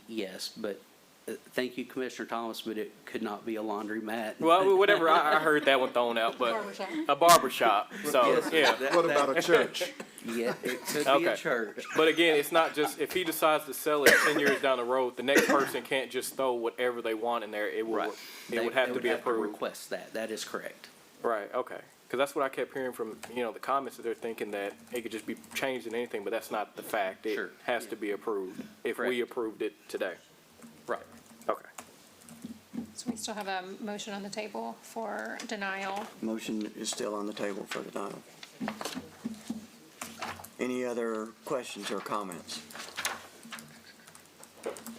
Yes, but thank you, Commissioner Thomas, but it could not be a laundromat. Well, whatever, I heard that one thrown out, but a barbershop, so, Yes, yeah. What about a church? Yeah, it could be Okay. a church. But again, it's not just, if he decides to sell it 10 years down the road, the next person can't just throw whatever they want in there. It would, Right. it would have to be approved. Request that. That is correct. Right, okay. Because that's what I kept hearing from, the comments, that they're thinking that it could just be changed in anything, but that's not the fact. It Sure. has to be approved if we Correct. approved it today. Right. Okay. So we still have a motion on the table for denial. Motion is still on the table for denial. Any other questions or comments?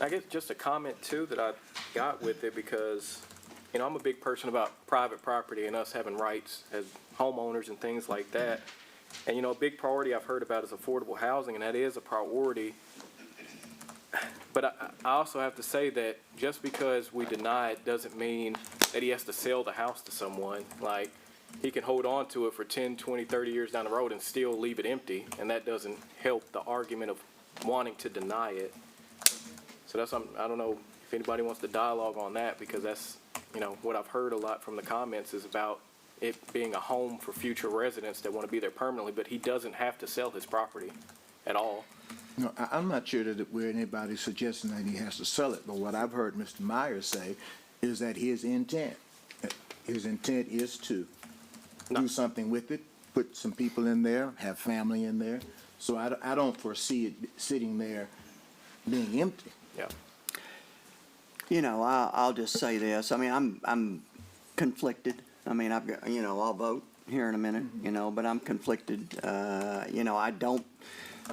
I guess just a comment too that I got with it, because, I'm a big person about private property and us having rights as homeowners and things like that. And, a big priority I've heard about is affordable housing, and that is a priority. But I also have to say that just because we deny it doesn't mean that he has to sell the house to someone. Like, he can hold on to it for 10, 20, 30 years down the road and still leave it empty, and that doesn't help the argument of wanting to deny it. So that's, I don't know if anybody wants to dialogue on that, because that's, what I've heard a lot from the comments is about it being a home for future residents that want to be there permanently, but he doesn't have to sell his property at all. No, I'm not sure that we're anybody suggesting that he has to sell it, but what I've heard Mr. Myers say is that his intent is to do something with it, put some people in there, have family in there. So I don't foresee it sitting there being empty. Yeah. I'll just say this. I mean, I'm conflicted. I mean, I've got, I'll vote here in a minute, but I'm conflicted. I don't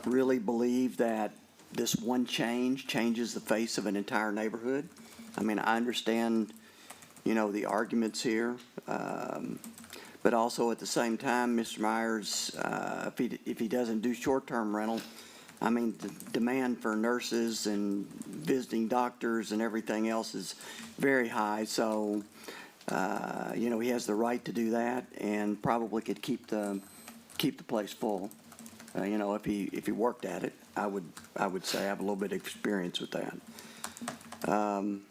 really believe that this one change changes the face of an entire neighborhood. I mean, I understand, the arguments here. But also at the same time, Mr. Myers, if he doesn't do short-term rental, I mean, the demand for nurses and visiting doctors and everything else is very high. So, he has the right to do that and probably could keep the place full. If he worked at it, I would say I have a little bit of experience with that. I'm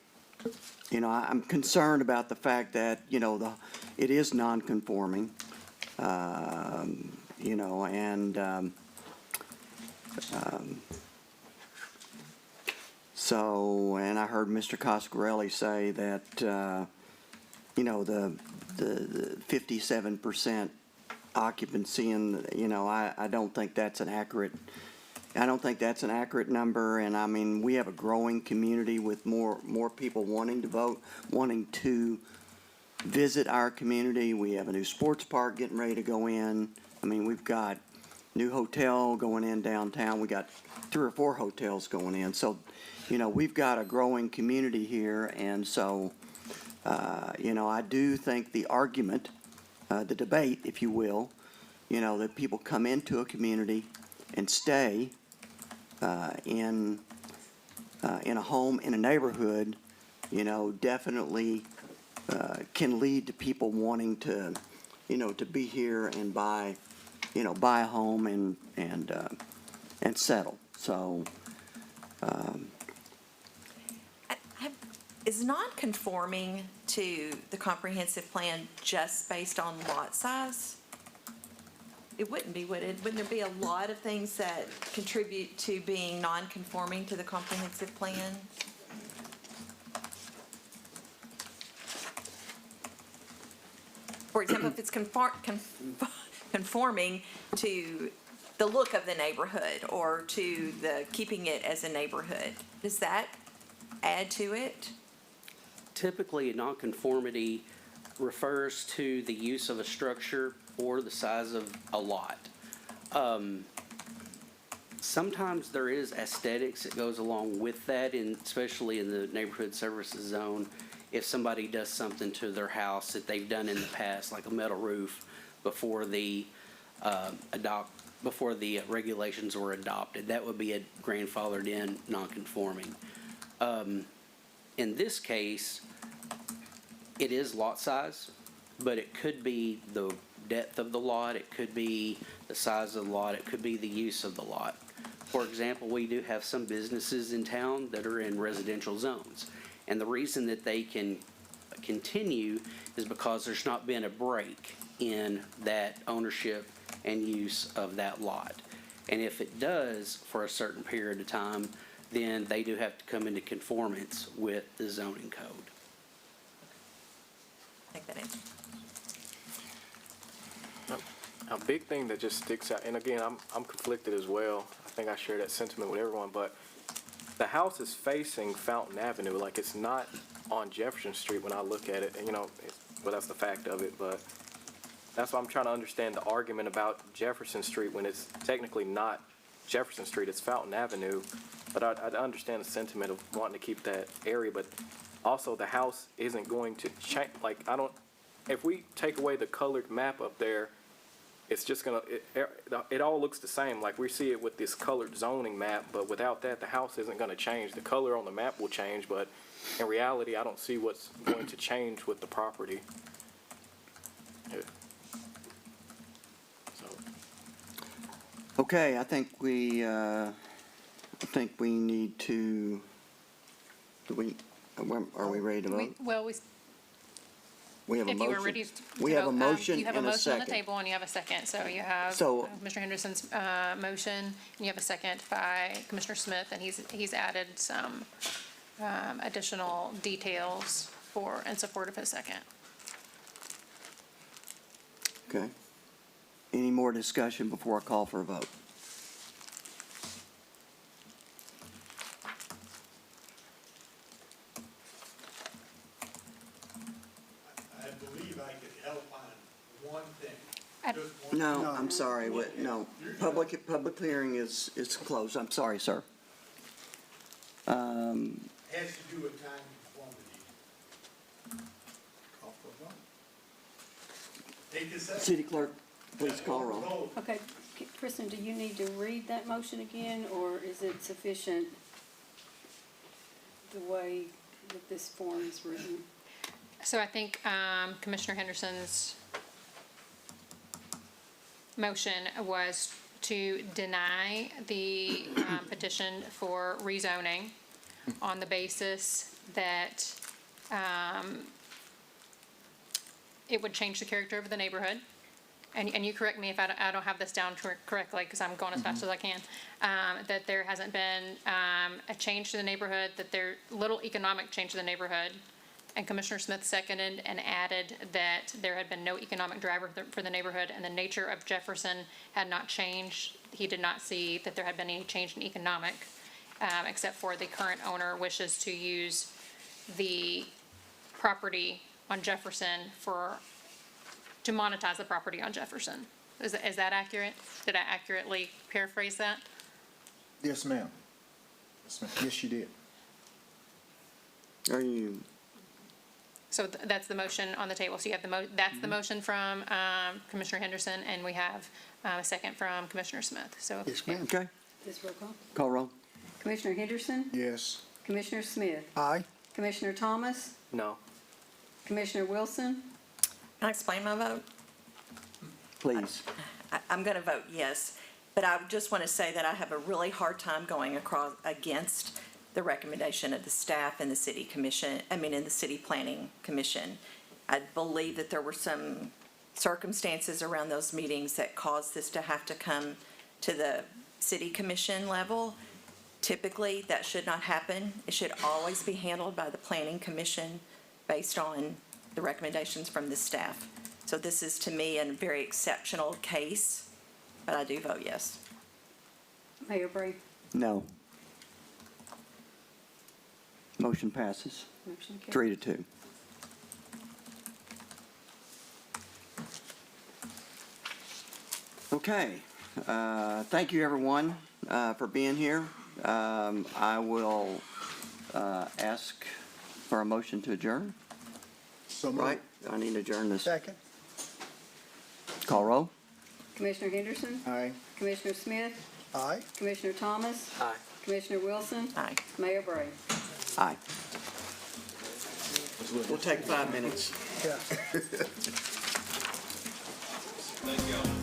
concerned about the fact that, it is non-conforming, so, and I heard Mr. Coscarelli say that, the 57% occupancy and, I don't think that's an accurate number. And I mean, we have a growing community with more people wanting to vote, wanting to visit our community. We have a new sports park getting ready to go in. I mean, we've got new hotel going in downtown. We got 3 or 4 hotels going in. So, we've got a growing community here. And so, I do think the argument, the debate, if you will, that people come into a community and stay in a home, in a neighborhood, definitely can lead to people wanting to, to be here and buy a home and settle. So, Is non-conforming to the comprehensive plan just based on lot size? It wouldn't be, would it? Wouldn't there be a lot of things that contribute to being non-conforming to the comprehensive plan? For example, if it's conforming to the look of the neighborhood or to the keeping it as a neighborhood, does that add to it? Typically, a nonconformity refers to the use of a structure or the size of a lot. Sometimes there is aesthetics that goes along with that, especially in the neighborhood services zone. If somebody does something to their house that they've done in the past, like a metal roof, before the regulations were adopted, that would be a grandfathered in nonconforming. In this case, it is lot size, but it could be the depth of the lot, it could be the size of the lot, it could be the use of the lot. For example, we do have some businesses in town that are in residential zones. And the reason that they can continue is because there's not been a break in that ownership and use of that lot. And if it does for a certain period of time, then they do have to come into conformance with the zoning code. I think that answers. A big thing that just sticks out, and again, I'm conflicted as well. I think I share that sentiment with everyone, but the house is facing Fountain Avenue, like it's not on Jefferson Street when I look at it, and well, that's the fact of it, but that's why I'm trying to understand the argument about Jefferson Street when it's technically not Jefferson Street, it's Fountain Avenue. But I understand the sentiment of wanting to keep that area, but also the house isn't going to change, like if we take away the colored map up there, it's just gonna, it all looks the same, like we see it with this colored zoning map, but without that, the house isn't gonna change. The color on the map will change, but in reality, I don't see what's going to change with the property. Yeah. So, Okay, I think we need to, are we ready to vote? Well, We have a if you were motion. ready to We have a vote, motion you have a and a motion on the second. table and you have a second. So you have So- Commissioner Henderson's motion, and you have a second by Commissioner Smith, and he's added some additional details in support of his second. Okay. Any more discussion before I call for a vote? I believe I could help on one thing. I- Just one No, No. I'm sorry, no. Public hearing is closed. I'm sorry, sir. has to do with time conformity. Call for a vote. Take a second. City clerk, please call roll. Vote. Okay, Kristen, do you need to read that motion again, or is it sufficient the way that this form is written? So I think Commissioner Henderson's motion was to deny the petition for rezoning on the basis that it would change the character of the neighborhood. And you correct me if I don't have this down correctly, because I'm going as fast as I can, that there hasn't been a change to the neighborhood, that there, little economic change to the neighborhood. And Commissioner Smith seconded and added that there had been no economic driver for the neighborhood, and the nature of Jefferson had not changed. He did not see that there had been any change in economic, except for the current owner wishes to use the property on Jefferson to monetize the property on Jefferson. Is that accurate? Did I accurately paraphrase that? Yes, ma'am. Yes, ma'am. Yes, you did. Are you, So that's the motion on the table. So you have that's the motion from Commissioner Henderson, and we have a second from Commissioner Smith. So Yes, ma'am. okay, This roll call. call roll. Commissioner Henderson? Yes. Commissioner Smith? Aye. Commissioner Thomas? no. Commissioner Wilson? Can I explain my vote? Please. I'm going to vote yes, but I just want to say that I have a really hard time going against the recommendation of the staff and the city commission, in the city planning commission. I believe that there were some circumstances around those meetings that caused this to have to come to the city commission level. Typically, that should not happen. It should always be handled by the planning commission based on the recommendations from the staff. So this is, to me, a very exceptional case, but I do vote yes. Mayor Bray? No. Motion passes, Motion carried. 3-2. Okay, thank you, everyone, for being here. I will ask for a motion to adjourn, So moved. right? I need to adjourn this. Second? Call roll? Commissioner Henderson? Aye. Commissioner Smith? Aye. Commissioner Thomas? Aye. Commissioner Wilson? Aye. Mayor Bray? Aye. We'll take 5 minutes. Yeah. thank you all.